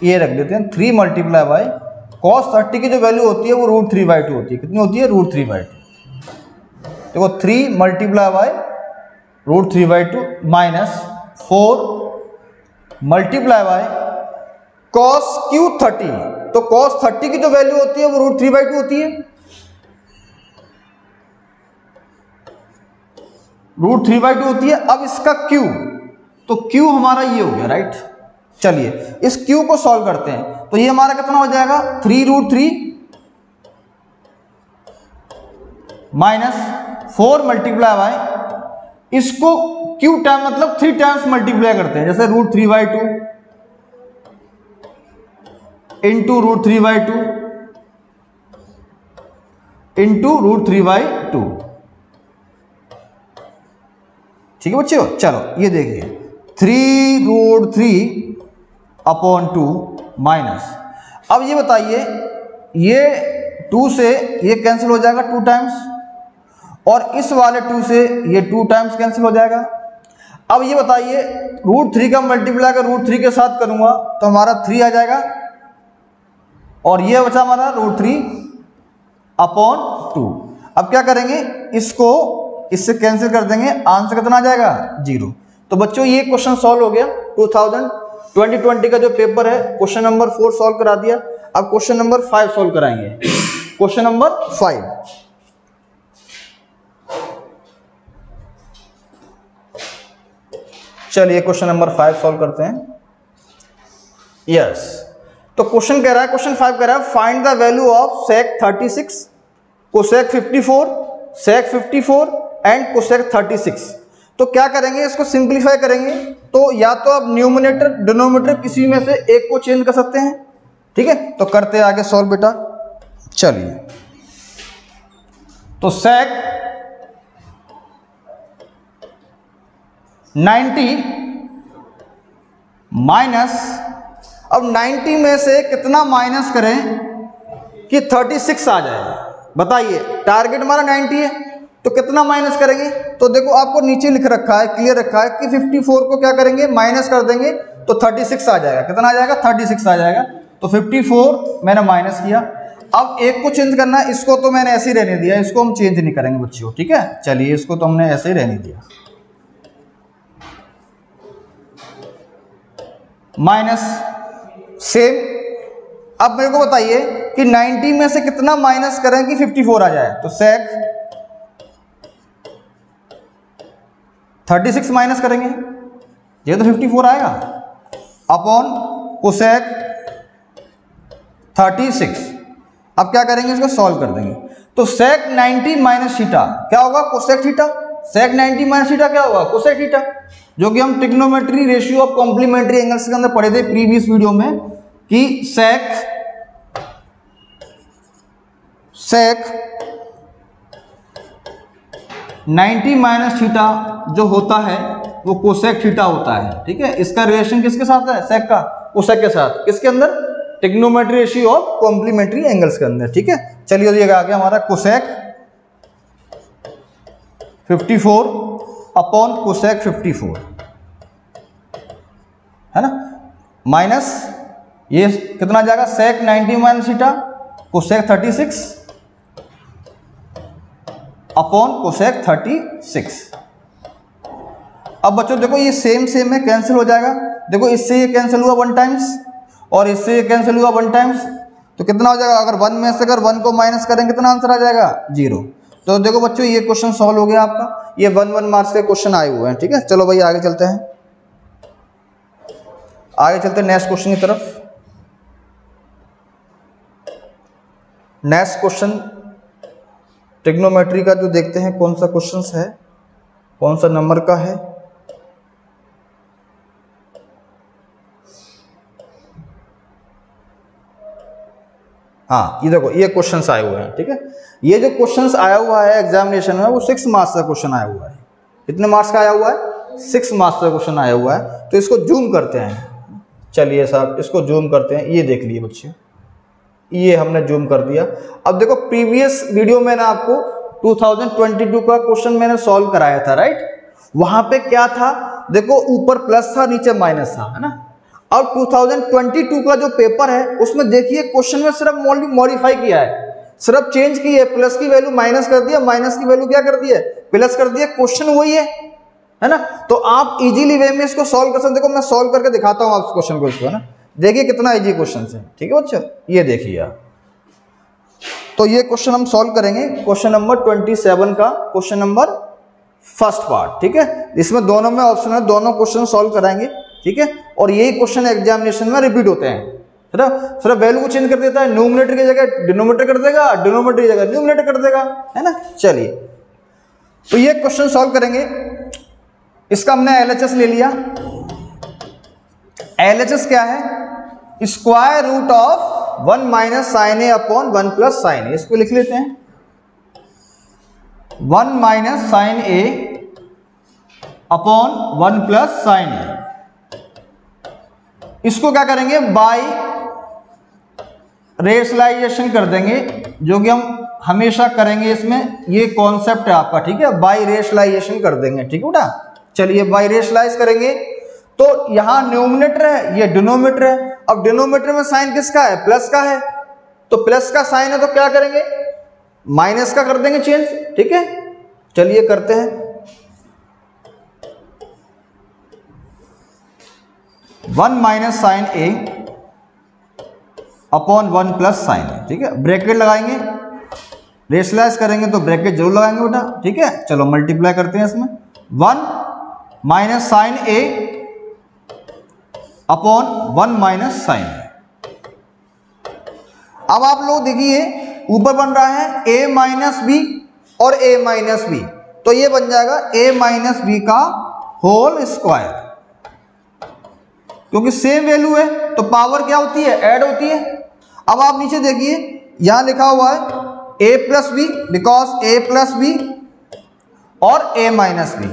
ये रख देते हैं 3 मल्टीप्लाई बाय cos 30 की जो वैल्यू होती है वो √3/2 होती है। कितनी होती है, √3/2। देखो 3 multiply by √3/2 minus 4 multiply by cos Q 30। तो cos 30 की जो वैल्यू होती है वो √3/2 होती है, √3/2 होती है। अब इसका क्यू, तो क्यू हमारा ये हो गया, राइट। चलिए इस क्यू को सॉल्व करते हैं, तो ये हमारा कितना हो जाएगा 3√3 माइनस 4 मल्टीप्लाई बाय, इसको क्यू टाइम मतलब 3 टाइम्स मल्टीप्लाई करते हैं, जैसे √3/2 इंटू √3/2 इंटू √3/2। ठीक है बच्चों, चलो ये देखिए 3√3/2 माइनस, अब ये बताइए ये 2 से ये कैंसिल हो जाएगा 2 टाइम्स, और इस वाले 2 से ये 2 टाइम्स कैंसिल हो जाएगा। अब ये बताइए √3 का मल्टीप्लाई अगर √3 के साथ करूंगा तो हमारा 3 आ जाएगा, और ये बचा हमारा √3/2। अब क्या करेंगे, इसको इससे कैंसिल कर देंगे, आंसर कितना आ जाएगा 0। तो बच्चों ये क्वेश्चन सॉल्व हो गया। 2020 का जो पेपर है क्वेश्चन नंबर 4 सॉल्व करा दिया। अब क्वेश्चन नंबर 5 सॉल्व कराएंगे। क्वेश्चन नंबर 5, चलिए क्वेश्चन नंबर 5 सॉल्व करते हैं। यस, तो क्वेश्चन कह रहा है, क्वेश्चन 5 कह रहा है find the value of sec 36, cosec 54, sec 54 and cosec 36। तो क्या करेंगे, इसको सिंप्लीफाई करेंगे, तो या तो आप न्यूमरेटर डिनोमिनेटर किसी में से एक को चेंज कर सकते हैं। ठीक है, तो करते हैं आगे सॉल्व बेटा। चलिए, तो sec 90 माइनस, अब 90 में से कितना माइनस करें कि 36 आ जाए, बताइए। टारगेट हमारा 90 है, तो कितना माइनस करेंगे, तो देखो आपको नीचे लिख रखा है, क्लियर रखा है कि 54 को क्या करेंगे, माइनस कर देंगे तो 36 आ जाएगा। कितना आ जाएगा, 36 आ जाएगा। तो 54 मैंने माइनस किया। अब एक को चेंज करना है, इसको तो मैंने ऐसे ही रहने दिया, इसको हम चेंज नहीं करेंगे बच्चों। ठीक है, चलिए इसको तो हमने ऐसे ही रहने दिया, माइनस सेम। अब मेरे को बताइए कि 90 में से कितना माइनस करें कि 54 आ जाए, तो sec 36 माइनस करेंगे, ये तो 54 आएगा, अपॉन cosec 36। अब क्या करेंगे, इसको सॉल्व कर देंगे। तो sec 90 माइनस थीटा क्या होगा, cosec theta. sec 90 minus theta क्या होगा, cosec थीटा, जो कि हम trigonometry ratio of complementary angles के अंदर पढ़े थे प्रीवियस वीडियो में, कि sec 90 माइनस थीटा जो होता है वो कोसेक थीटा होता है। ठीक है, इसका रिलेशन किसके साथ है, sec का कोसेक के साथ, किसके अंदर, trigonometry ratio of complementary angles के अंदर। ठीक है, चलिए ये आ गया हमारा कोसेक 54 अपॉन कोसेक 54, है ना, माइनस ये कितना आ जाएगा, sec 90 minus theta cosec 36 upon cosec 36। अब बच्चों देखो ये सेम सेम में कैंसिल हो जाएगा। देखो इससे ये कैंसिल हुआ 1 टाइम्स और इससे ये कैंसिल हुआ 1 टाइम्स, तो कितना हो जाएगा, अगर 1 में से अगर 1 को माइनस करेंगे कितना आंसर आ जाएगा, 0। तो देखो बच्चों ये क्वेश्चन सॉल्व हो गया आपका। ये 1 मार्क्स के क्वेश्चन आए हुए हैं। ठीक है, चलो भाई आगे चलते हैं, आगे चलते हैं नेक्स्ट क्वेश्चन की तरफ। नेक्स्ट क्वेश्चन ट्रिग्नोमेट्री का जो देखते हैं कौन सा क्वेश्चन है, कौन सा नंबर का है। हाँ, ये देखो ये क्वेश्चंस आए हुए हैं। ठीक है, ये जो क्वेश्चंस आया हुआ है एग्जामिनेशन में वो 6 मार्क्स का क्वेश्चन आया हुआ है। कितने मार्क्स का आया हुआ है, 6 मार्क्स का क्वेश्चन आया हुआ है। तो इसको जूम करते हैं, चलिए साहब इसको जूम करते हैं। ये देख लिए बच्चे, ये हमने जूम कर दिया। अब देखो प्रीवियस वीडियो में ना आपको 2022 का क्वेश्चन मैंने सॉल्व कराया था, राइट। वहां पे क्या था, देखो ऊपर प्लस था नीचे माइनस था, है ना। अब 2022 का जो पेपर है उसमें देखिए क्वेश्चन में सिर्फ मॉडिफाई किया है, सिर्फ चेंज की है, प्लस की वैल्यू माइनस कर दिया, माइनस की वैल्यू क्या कर दिया, प्लस कर दिया। क्वेश्चन वही है ना। तो आप इजीली वे में इसको सॉल्व कर सकते। देखो मैं सॉल्व करके दिखाता हूँ आप क्वेश्चन को, इसको, है ना। देखिए कितना इजी क्वेश्चन है। ठीक है बच्चों, ये देखिए आप। तो ये क्वेश्चन हम सॉल्व करेंगे, क्वेश्चन नंबर 27 का क्वेश्चन नंबर फर्स्ट पार्ट। ठीक है, इसमें दोनों में ऑप्शन है, दोनों क्वेश्चन सॉल्व कराएंगे। ठीक है, और यही क्वेश्चन एग्जामिनेशन में रिपीट होते हैं। सिर्फ वैल्यू को चेंज कर देता है, न्यूमरेटर की जगह डिनोमिनेटर कर देगा, डिनोमिनेटर की जगह न्यूमरेटर कर देगा, है ना। चलिए तो ये क्वेश्चन सॉल्व करेंगे। इसका हमने एलएचएस ले लिया। एलएचएस क्या है? Square root of 1 minus sine A upon 1 plus sine A. इसको लिख लेते हैं 1 minus sine A upon 1 plus sine A. इसको क्या करेंगे? बाई रेशनलाइजेशन कर देंगे, जो कि हम हमेशा करेंगे इसमें, ये कॉन्सेप्ट है आपका, ठीक है। बाई रेशनलाइजेशन कर देंगे, ठीक है बेटा। चलिए बाई रेशनलाइज करेंगे तो यहां न्यूमरेटर है, ये डिनोमिनेटर है। अब डिनोमिनेटर में साइन किसका है? प्लस का है, तो प्लस का साइन है तो क्या करेंगे? माइनस का कर देंगे चेंज, ठीक है। चलिए करते हैं। 1 minus sine A upon 1 plus sine ए, ठीक है। ब्रैकेट लगाएंगे, रेशनलाइज करेंगे तो ब्रैकेट जरूर लगाएंगे बेटा, ठीक है। चलो मल्टीप्लाई करते हैं इसमें 1 minus sine A upon 1 minus sine ए। अब आप लोग देखिए ऊपर बन रहा है a माइनस बी और a माइनस बी, तो ये बन जाएगा a माइनस बी का होल स्क्वायर, क्योंकि सेम वैल्यू है तो पावर क्या होती है? ऐड होती है। अब आप नीचे देखिए यहां लिखा हुआ है a plus b, because a plus b और a माइनस बी।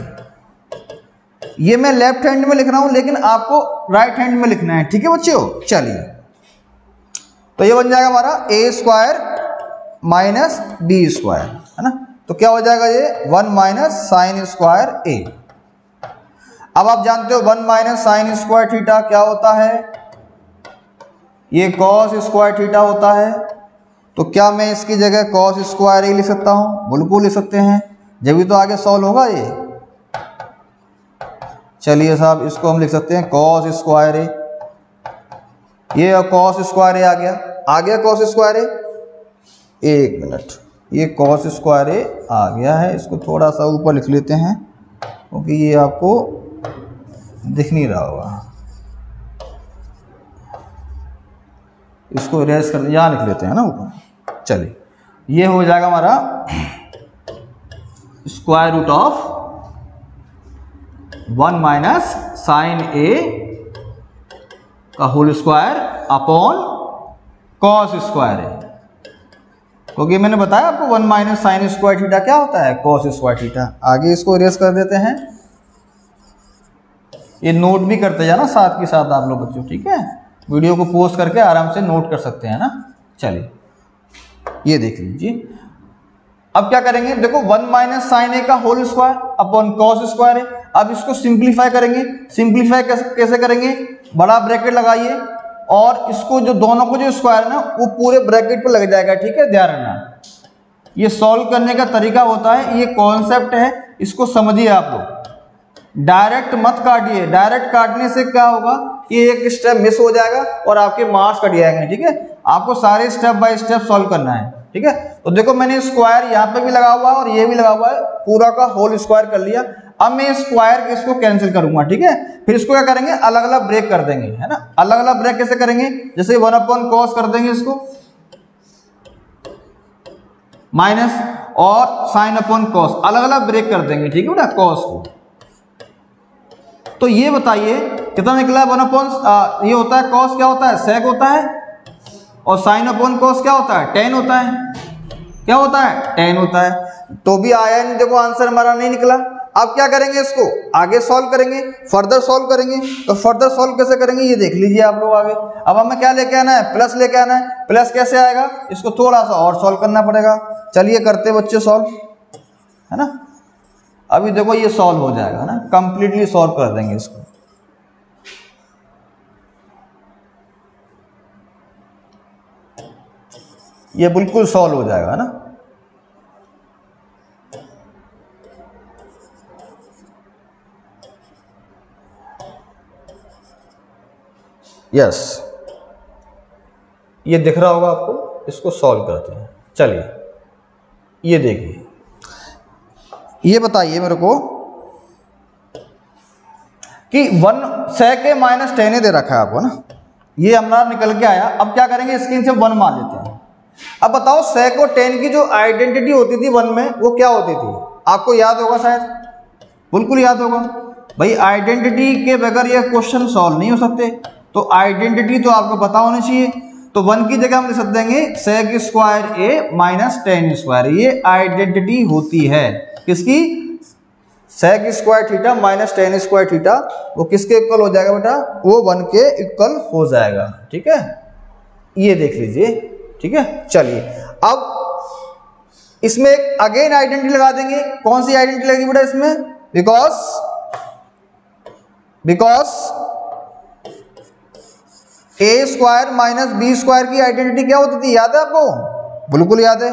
ये मैं लेफ्ट हैंड में लिख रहा हूं, लेकिन आपको राइट हैंड में लिखना है, ठीक है बच्चों। चलिए तो ये बन जाएगा हमारा a square minus b square, है ना। तो क्या हो जाएगा ये 1 माइनस साइन स्क्वायर a। अब आप जानते हो 1 माइनस साइन स्क्वायर थीटा क्या होता है? ये कॉस स्क्वायर थीटा होता है। तो क्या मैं इसकी जगह कॉस स्क्वायर ए लिख सकता हूं? बिल्कुल लिख सकते हैं, जब भी तो आगे सॉल्व होगा ये। चलिए साहब इसको हम लिख सकते हैं कॉस स्क्वायर ए। ये कॉस स्क्वायर ए आ गया कॉस स्क्वायर ए। एक मिनट, ये कॉस स्क्वायर ए आ गया है। इसको थोड़ा सा ऊपर लिख लेते हैं, क्योंकि ये आपको दिख नहीं रहा होगा। इसको इरेज कर, यहाँ लिख लेते हैं ना ऊपर। चलिए ये हो जाएगा हमारा square root of 1 minus sine ए का whole square upon cos square A, क्योंकि मैंने बताया आपको 1 माइनस साइन स्क्वायर थीटा क्या होता है? Cos square theta. आगे इसको इरेज कर देते हैं। ये नोट भी करते जाना साथ के साथ आप लोग बच्चों, ठीक है। वीडियो को पॉज करके आराम से नोट कर सकते हैं ना। चलिए ये देख लीजिए। अब क्या करेंगे? देखो 1 माइनस साइन ए का whole square upon cos square है। अब इसको सिंप्लीफाई करेंगे। सिंप्लीफाई कैसे करेंगे? बड़ा ब्रैकेट लगाइए और इसको जो दोनों को जो स्क्वायर है ना वो पूरे ब्रैकेट पे लग जाएगा, ठीक है। ध्यान रखना, ये सॉल्व करने का तरीका होता है, ये कॉन्सेप्ट है, इसको समझिए आप लोग। डायरेक्ट मत काटिए, डायरेक्ट काटने से क्या होगा कि एक स्टेप मिस हो जाएगा और आपके मार्क्स कट जाएंगे, ठीक है। आपको सारे स्टेप बाय स्टेप सॉल्व करना है, ठीक है। तो देखो मैंने स्क्वायर यहाँ पे भी लगा हुआ है और ये भी लगा हुआ है, पूरा का होल स्क्वायर कर लिया। अब मैं स्क्वायर के इसको कैंसिल करूंगा, ठीक है। फिर इसको क्या करेंगे? अलग अलग ब्रेक कर देंगे, है ना। अलग अलग ब्रेक कैसे करेंगे? जैसे 1 अपॉन कॉस कर देंगे इसको माइनस, और साइन अपॉन कॉस अलग अलग ब्रेक कर देंगे, ठीक है बेटा, कॉस को। तो ये बताइए कितना निकला? 1 अपॉन ये होता है कॉस, क्या होता है? सेक होता है, और साइन अपॉन कॉस क्या होता है? टेन होता है। क्या होता है? टेन होता है। तो भी आया नहीं, देखो आंसर हमारा नहीं निकला। अब क्या करेंगे? इसको आगे सॉल्व करेंगे, फर्दर सॉल्व करेंगे। तो फर्दर सॉल्व कैसे करेंगे ये देख लीजिए आप लोग आगे। अब हमें क्या लेके आना है? प्लस लेके आना है। प्लस कैसे आएगा? इसको थोड़ा सा और सॉल्व करना पड़ेगा। चलिए करते बच्चे सॉल्व, है ना। अभी देखो ये सॉल्व हो जाएगा ना, कंप्लीटली सॉल्व कर देंगे इसको। ये बिल्कुल सॉल्व हो जाएगा ना। यस, ये दिख रहा होगा आपको। इसको सॉल्व करते हैं। चलिए ये देखिए, ये बताइए मेरे को कि 1 सेक ए माइनस 10 ए दे रखा है आपको ना। ये हमारा निकल के आया। अब क्या करेंगे, स्क्रीन से 1 मान लेते हैं। अब बताओ sec और tan की जो आइडेंटिटी होती थी 1 में, वो क्या होती थी? आपको याद होगा शायद, बिल्कुल याद होगा भाई। आइडेंटिटी के बगैर ये क्वेश्चन सॉल्व नहीं हो सकते, तो आइडेंटिटी तो आपको पता होनी चाहिए। तो 1 की जगह हम लिख सकते हैं sec square a minus tan square. ये आइडेंटिटी होती है किसकी? sec square theta minus tan square theta. वो किसके इक्वल हो जाएगा बेटा? वो 1 के इक्वल हो जाएगा। ठीक है, ये देख लीजिए। ठीक है, चलिए अब इसमें एक अगेन आइडेंटिटी लगा देंगे। कौन सी आइडेंटिटी लगेगी बेटा इसमें? Because a square minus b square की आइडेंटिटी क्या होती थी, याद है आपको? बिल्कुल याद है।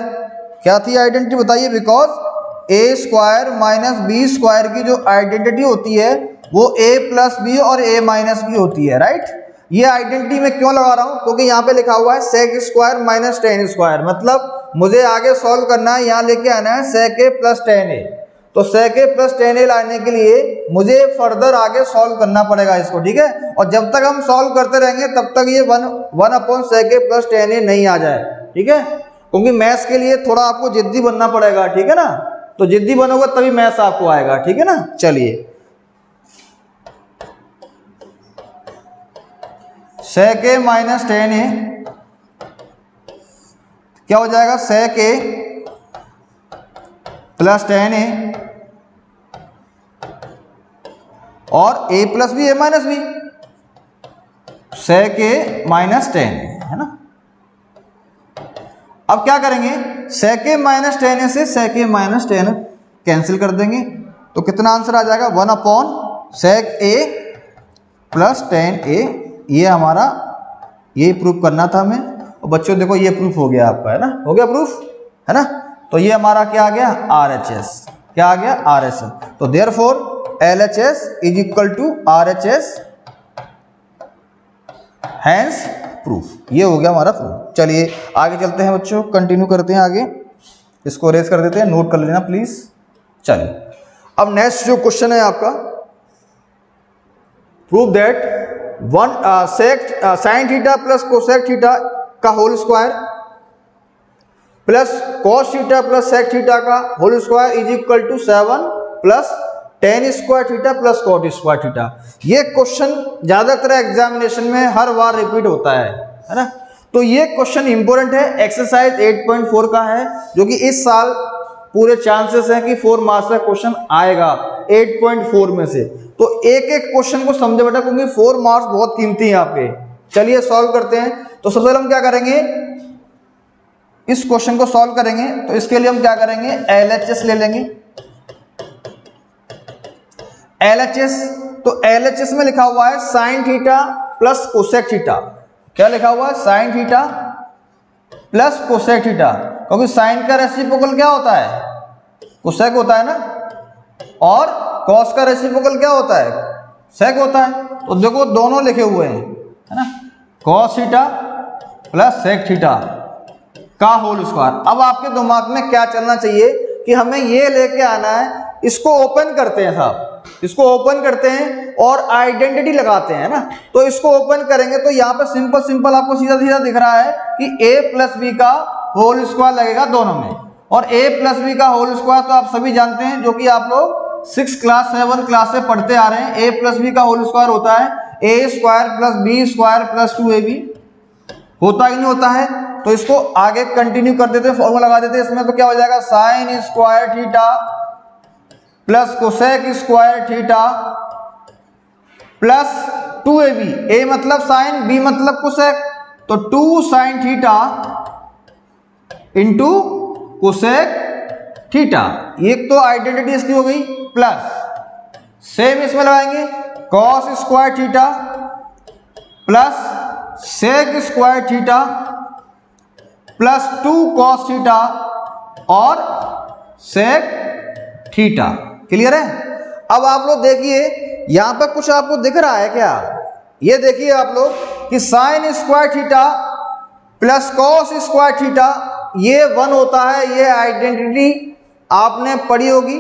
क्या थी आइडेंटिटी बताइए? Because a square minus b square की जो आइडेंटिटी होती है वो a प्लस बी और a माइनस बी होती है, राइट। ये आइडेंटिटी मैं क्यों लगा रहा हूं? क्योंकि यहाँ पे लिखा हुआ है sec square minus tan square, मतलब मुझे आगे सॉल्व करना है, यहाँ लेके आना है sec a plus tan a। तो sec a plus tan a लाने के लिए मुझे फर्दर आगे सॉल्व करना पड़ेगा इसको, ठीक है। और जब तक हम सॉल्व करते रहेंगे तब तक ये 1 upon sec a plus tan a नहीं आ जाए, ठीक है। क्योंकि मैथ्स के लिए थोड़ा आपको जिद्दी बनना पड़ेगा, ठीक है ना। तो जिद्दी बनोगे तभी मैथ्स आपको आएगा, ठीक है ना। चलिए sec a minus tan a क्या हो जाएगा? sec a plus tan a और a plus b a minus b, sec a minus tan a, है ना। अब क्या करेंगे? sec a minus tan a से sec a minus tan a cancel कर देंगे, तो कितना आंसर आ जाएगा? 1 upon sec a plus tan a। ये हमारा, ये प्रूफ करना था हमें। और बच्चों देखो ये प्रूफ हो गया आपका, है ना, हो गया प्रूफ, है ना। तो ये हमारा क्या आ गया? RHS। क्या आ गया? RHS। तो therefore LHS is equal to RHS, hence proof. ये हो गया हमारा प्रूफ। चलिए आगे चलते हैं बच्चों, कंटिन्यू करते हैं आगे। इसको रेज कर देते हैं, नोट कर लेना प्लीज। चलिए अब नेक्स्ट जो क्वेश्चन है आपका, prove that sine theta plus cosec theta का whole square plus cos theta plus sec theta का whole square is equal to 7 plus tan square theta plus cot square theta. ये question ज्यादातर examination में हर बार repeat होता है ना। तो ये क्वेश्चन इंपॉर्टेंट है, एक्सरसाइज 8.4 का है, जो कि इस साल पूरे चांसेस हैं कि 4 मार्क्स का क्वेश्चन आएगा 8.4 में से। तो एक एक क्वेश्चन को समझे बेटा, क्योंकि 4 मार्क्स बहुत कीमती हैं आपके। चलिए सॉल्व करते हैं। तो सबसे पहले हम क्या करेंगे, इस क्वेश्चन को सॉल्व करेंगे। तो इसके लिए हम क्या करेंगे, LHS ले लेंगे। LHS, तो LHS में लिखा हुआ है sign theta plus cosec theta. क्या लिखा हुआ है? Sign theta plus cosec theta, क्योंकि साइन का रेसिप्रोकल क्या होता है? कोसेक होता है ना। और कॉस का रेसिप्रोकल क्या होता है? सेक होता है। तो देखो दोनों लिखे हुए हैं, है ना, cos theta plus sec theta का होल स्क्वायर। अब आपके दिमाग में क्या चलना चाहिए कि हमें ये लेके आना है। इसको ओपन करते हैं साहब, इसको ओपन करते हैं और आइडेंटिटी लगाते हैं ना। तो इसको ओपन करेंगे तो यहाँ पे सिंपल सिंपल आपको सीधा सीधा दिख रहा है कि a प्लस बी का होल स्क्वायर लगेगा दोनों में। और a प्लस बी का होल स्क्वायर तो आप सभी जानते हैं, जो कि आप लोग 6 क्लास 7 क्लास से पढ़ते आ रहे हैं। a प्लस बी का होल स्क्वायर होता है a square plus b square plus 2ab। होता ही नहीं होता है। तो इसको आगे कंटिन्यू कर देते हैं, फॉर्मूला लगा देते हैं इसमें। तो क्या हो जाएगा? Sign square theta plus cosec square theta plus 2ab। a मतलब साइन, b मतलब कोसेक, तो 2 sine theta into cosec theta. एक तो आइडेंटिटी इसकी हो गई। प्लस सेम इसमें लगाएंगे cos square theta plus sec square theta plus 2 cos theta और सेक थीटा। क्लियर है? अब आप लोग देखिए यहां पर कुछ आपको दिख रहा है क्या? ये देखिए आप लोग कि sign square theta plus cos square theta ये 1 होता है। ये आइडेंटिटी आपने पढ़ी होगी,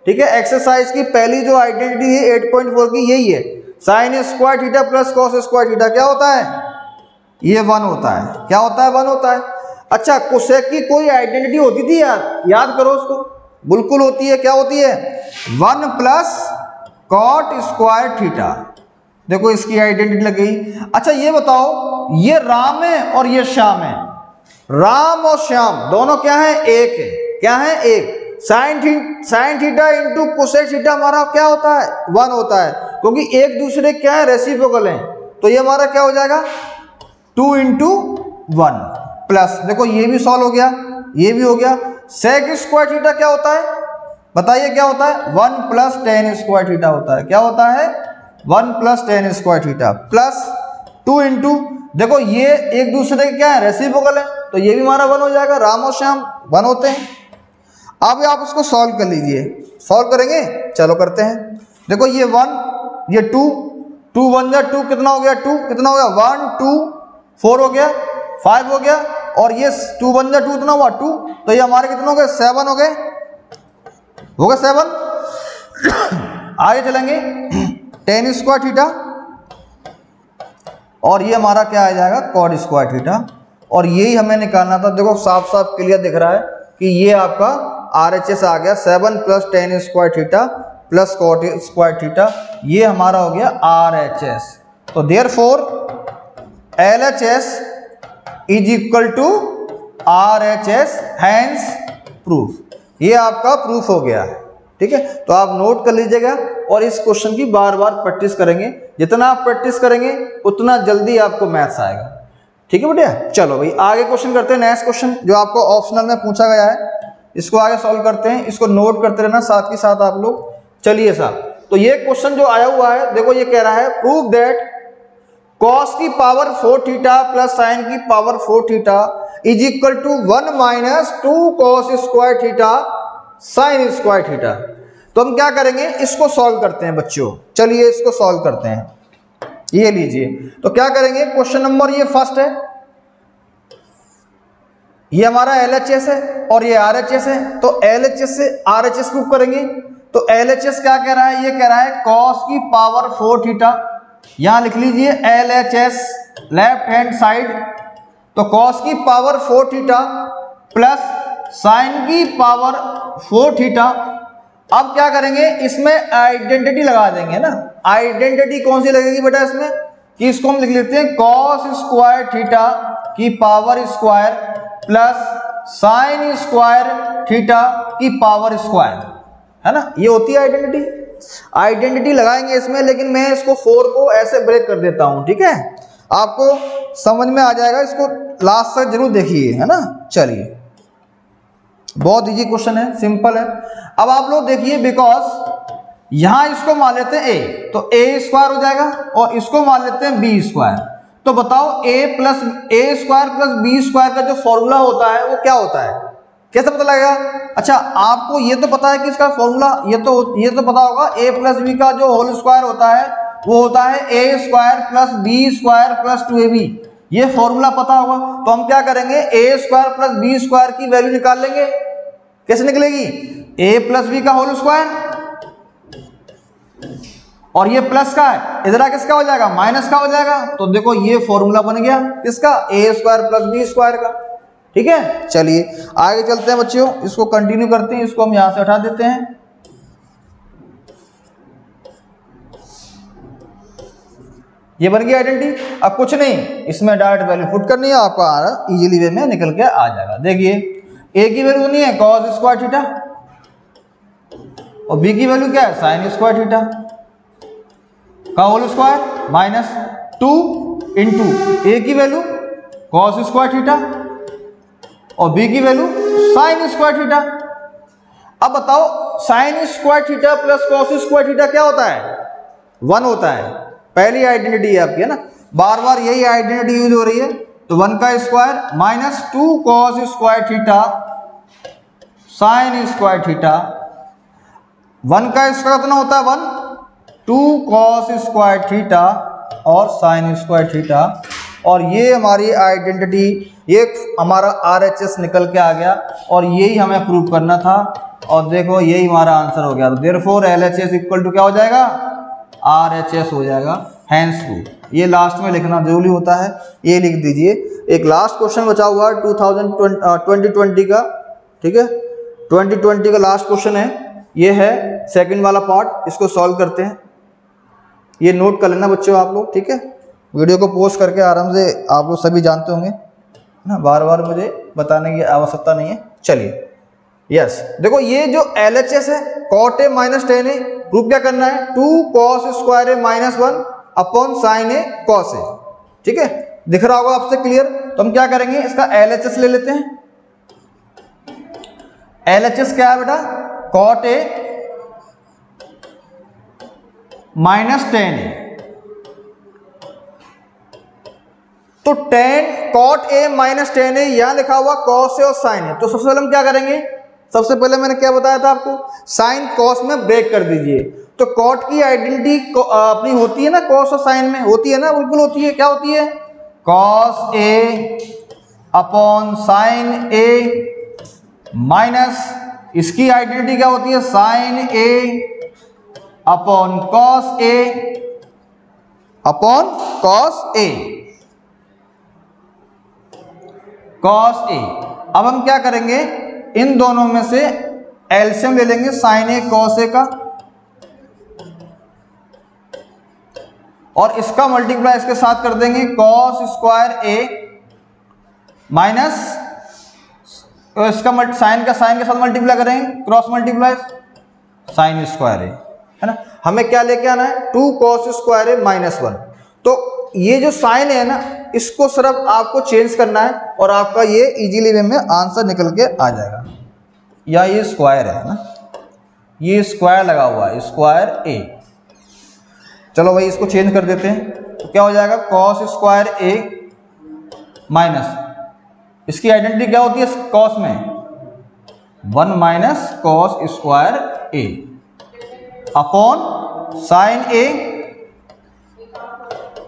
ठीक है। एक्सरसाइज की पहली जो आइडेंटिटी है 8.4 की यही है। Sine square theta plus cos square theta क्या होता है? ये 1 होता है। क्या होता है? 1 होता है। अच्छा, कोसेक की कोई आइडेंटिटी होती थी याद करो उसको। बिल्कुल होती है। क्या होती है? 1 प्लस कॉट स्क्वायर थीटा। देखो इसकी आइडेंटिटी लग गई। अच्छा ये बताओ, ये राम है और ये श्याम है। राम और श्याम दोनों क्या है? एक है। क्या है? एक। Sine theta into cosec theta हमारा क्या होता है? 1 होता है, क्योंकि एक दूसरे क्या है? रेसिप्रोकल है। तो ये हमारा क्या हो जाएगा? 2 इंटू 1 प्लस, देखो ये भी सॉल्व हो गया, ये भी हो गया। सेक स्क्वायर थीटा क्या होता है? बताइए क्या होता है? 1 प्लस टेन स्क्वायर थीटा होता है। क्या होता है? 1 plus tan square theta plus 2 into, देखो ये एक दूसरे के क्या है? रेसिप्रोकल है, तो ये भी हमारा 1 हो जाएगा। राम और श्याम 1 होते हैं। अब आप उसको सॉल्व कर लीजिए। सॉल्व करेंगे? चलो करते हैं। देखो ये 1, ये 2, 2 1 जा 2, कितना हो गया? 2 कितना हो गया? 1 2 4 हो गया, 5 हो गया, और ये 2 1 जा 2 कितना हुआ? 2। तो ये हमारे कितने हो गए? 7 हो गए। हो गए 7। आगे चलेंगे, टेन स्क्वायर थीटा, और ये हमारा क्या आ जाएगा? Cot square theta. और यही हमें निकालना था। देखो साफ साफ क्लियर दिख रहा है कि ये आपका RHS आ गया। 7 plus tan square theta plus cot square theta, ये हमारा हो गया RHS। तो therefore LHS is equal to RHS, hence proof. ये आपका प्रूफ हो गया है। ठीक है, तो आप नोट कर लीजिएगा और इस क्वेश्चन की बार बार प्रैक्टिस करेंगे। जितना आप प्रैक्टिस करेंगे उतना जल्दी आपको मैथ्स आएगा। ठीक है बेटा, चलो भाई आगे क्वेश्चन करते हैं। नेक्स्ट क्वेश्चन जो आपको ऑप्शनल में पूछा गया है, इसको आगे सॉल्व करते हैं। इसको नोट करते रहना साथ ही साथ आप लोग। चलिए साहब, तो ये क्वेश्चन जो आया हुआ है, देखो ये कह रहा है प्रूव दैट कॉस की पावर 4 थीटा प्लस साइन की power 4 theta is equal to 1 minus 2 cos square theta sine square theta. तो हम क्या करेंगे? इसको सॉल्व करते हैं बच्चों। चलिए इसको सॉल्व करते हैं। ये लीजिए, तो क्या करेंगे? क्वेश्चन नंबर ये फर्स्ट है, ये हमारा LHS है और ये RHS है। तो LHS से RHS प्रूव करेंगे। तो LHS क्या कह रहा है? ये कह रहा है कॉस की पावर 4 थीटा। यहां लिख लीजिए LHS लेफ्ट हैंड साइड। तो कॉस की पावर 4 थीटा प्लस साइन की पावर 4 थीटा। अब क्या करेंगे? इसमें आइडेंटिटी लगा देंगे ना। आइडेंटिटी कौन सी लगेगी बेटा इसमें? कि इसको हम लिख लेते हैं कॉस स्क्वायर थीटा की power square plus sign square theta की पावर स्क्वायर, है ना। ये होती है आइडेंटिटी। आइडेंटिटी लगाएंगे इसमें, लेकिन मैं इसको 4 को ऐसे ब्रेक कर देता हूं। ठीक है, आपको समझ में आ जाएगा। इसको लास्ट तक जरूर देखिए, है ना। चलिए, बहुत इजी क्वेश्चन है, सिंपल है। अब आप लोग देखिए, बिकॉज यहां इसको मान लेते हैं a, तो a स्क्वायर हो जाएगा, और इसको मान लेते हैं b स्क्वायर। तो बताओ a square plus b square का जो फॉर्मूला होता है वो क्या होता है? कैसे पता लगेगा? अच्छा, आपको ये तो पता है कि इसका फॉर्मूला ये तो पता होगा, a प्लस बी का जो होल स्क्वायर होता है वो होता है a square plus b square plus 2ab। ये फॉर्मूला पता होगा। तो हम क्या करेंगे? a square plus b square की वैल्यू निकाल लेंगे। कैसे निकलेगी? a प्लस बी का होल स्क्वायर, और ये प्लस का है, इधर किसका हो जाएगा? माइनस का हो जाएगा। तो देखो ये फॉर्मूला बन गया किसका? a square plus b square का। ठीक है, चलिए आगे चलते हैं बच्चों, इसको कंटिन्यू करते हैं। इसको हम यहां से उठा देते हैं। ये बन गई आइडेंटिटी। अब कुछ नहीं, इसमें डायरेक्ट वैल्यू पुट करनी है, आपका इजीली वे में निकल के आ जाएगा। देखिए a की वैल्यू नहीं है कॉस स्क्वायर थीटा, और b की वैल्यू क्या है? साइन स्क्वायर थीटा का whole square minus 2 into a की वैल्यू कॉस स्क्वायर थीटा और b की वैल्यू साइन स्क्वायर थीटा। अब बताओ, sine square theta plus cos square theta क्या होता है? 1 होता है। पहली आइडेंटिटी है आपकी, है ना। बार बार यही आइडेंटिटी यूज हो रही है। तो 1 का square minus 2 cos square theta sine square theta. 1 का स्क्वायर कितना होता है? 1, 2 कॉस स्क्वायर थीटा और साइन स्क्वायर थीटा। और ये हमारी आइडेंटिटी, ये हमारा RHS निकल के आ गया, और यही हमें प्रूव करना था। और देखो यही हमारा आंसर हो गया। तो देयरफॉर LHS इक्वल टू क्या हो जाएगा? RHS हो जाएगा। Hence two. ये लास्ट में लिखना जरूरी होता है, ये लिख दीजिए। एक लास्ट क्वेश्चन बचा हुआ है 2020 का, ठीक है, 2020 का लास्ट क्वेश्चन है, ये है सेकंड वाला पार्ट, इसको सॉल्व करते हैं। ये नोट कर लेना बच्चों आप लोग, ठीक है। वीडियो को पॉज करके आराम से, आप लोग सभी जानते होंगे ना, बार बार मुझे बताने की आवश्यकता नहीं है। चलिए यस, देखो ये जो LHS है cot a minus ten A, proof क्या करना है, 2 cos स्क्वायर ए माइनस 1 अपॉन साइन ए cos ए, ठीक है, दिख रहा होगा आपसे क्लियर। तो हम क्या करेंगे, इसका LHS ले लेते हैं। LHS क्या है बेटा, cot a माइनस टेन ए, तो cot a माइनस टेन ए यहां लिखा हुआ cos ए और साइन ए। तो सबसे पहले हम क्या करेंगे, सबसे पहले मैंने क्या बताया था आपको, साइन कॉस में ब्रेक कर दीजिए। तो कॉट की आइडेंटिटी अपनी होती है ना, कॉस और साइन में होती है ना, बिल्कुल होती है। क्या होती है, cos A upon sine A minus, इसकी आइडेंटिटी क्या होती है, sign A upon cos A upon cos A, cos ए। अब हम क्या करेंगे, इन दोनों में से एलसीएम ले लेंगे, साइन ए कॉस ए का, और इसका मल्टीप्लाई इसके साथ कर देंगे, कॉस स्क्वायर ए माइनस इसका साइन का साइन के साथ मल्टीप्लाई करेंगे, क्रॉस मल्टीप्लाई साइन स्क्वायर ए, है ना। हमें क्या लेके आना है, 2 cos स्क्वायर ए माइनस 1। तो ये जो साइन है ना, इसको सिर्फ आपको चेंज करना है और आपका ये इजीली वे में आंसर निकल के आ जाएगा। या ये स्क्वायर है ना, ये स्क्वायर लगा हुआ है, स्क्वायर ए। चलो भाई इसको चेंज कर देते हैं, तो क्या हो जाएगा, cos स्क्वायर ए माइनस, इसकी आइडेंटिटी क्या होती है cos में, 1 minus cos square A upon sine A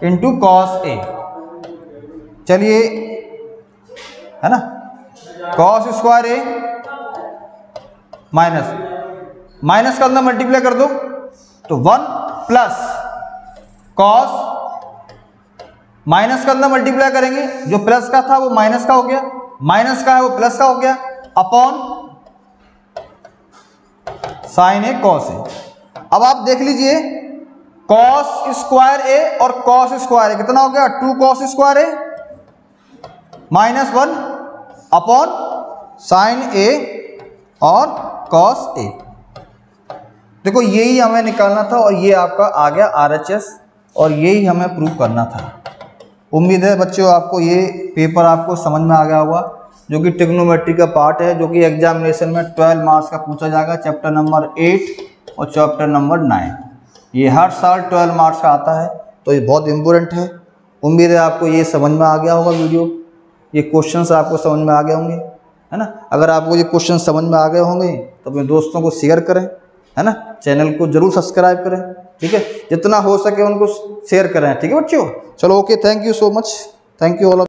into cos A. चलिए, है ना, cos स्क्वायर ए माइनस, माइनस का अंदर मल्टीप्लाई कर दो, तो 1 प्लस कॉस, माइनस का अंदर मल्टीप्लाई करेंगे, जो प्लस का था वो माइनस का हो गया, माइनस का है वो प्लस का हो गया, अपॉन साइन ए कॉस ए। अब आप देख लीजिए, cos स्क्वायर ए और cos स्क्वायर ए कितना हो गया, 2 cos स्क्वायर ए माइनस 1 अपॉन साइन ए और cos ए। देखो यही हमें निकालना था और ये आपका आ गया RHS, और यही हमें प्रूव करना था। उम्मीद है बच्चों आपको ये पेपर आपको समझ में आ गया होगा, जो कि ट्रिग्नोमेट्री का पार्ट है, जो कि एग्जामिनेशन में 12 मार्क्स का पूछा जाएगा, चैप्टर नंबर 8 और चैप्टर नंबर 9। ये हर साल 12 मार्क्स का आता है, तो ये बहुत इम्पोर्टेंट है। उम्मीद है आपको ये समझ में आ गया होगा वीडियो, ये क्वेश्चंस आपको समझ में आ गए होंगे, है ना। अगर आपको ये क्वेश्चन समझ में आ गए होंगे तो अपने दोस्तों को शेयर करें, है ना, चैनल को जरूर सब्सक्राइब करें, ठीक है, जितना हो सके उनको शेयर करें, ठीक है बच्चों। चलो okay, thank you so much, thank you all.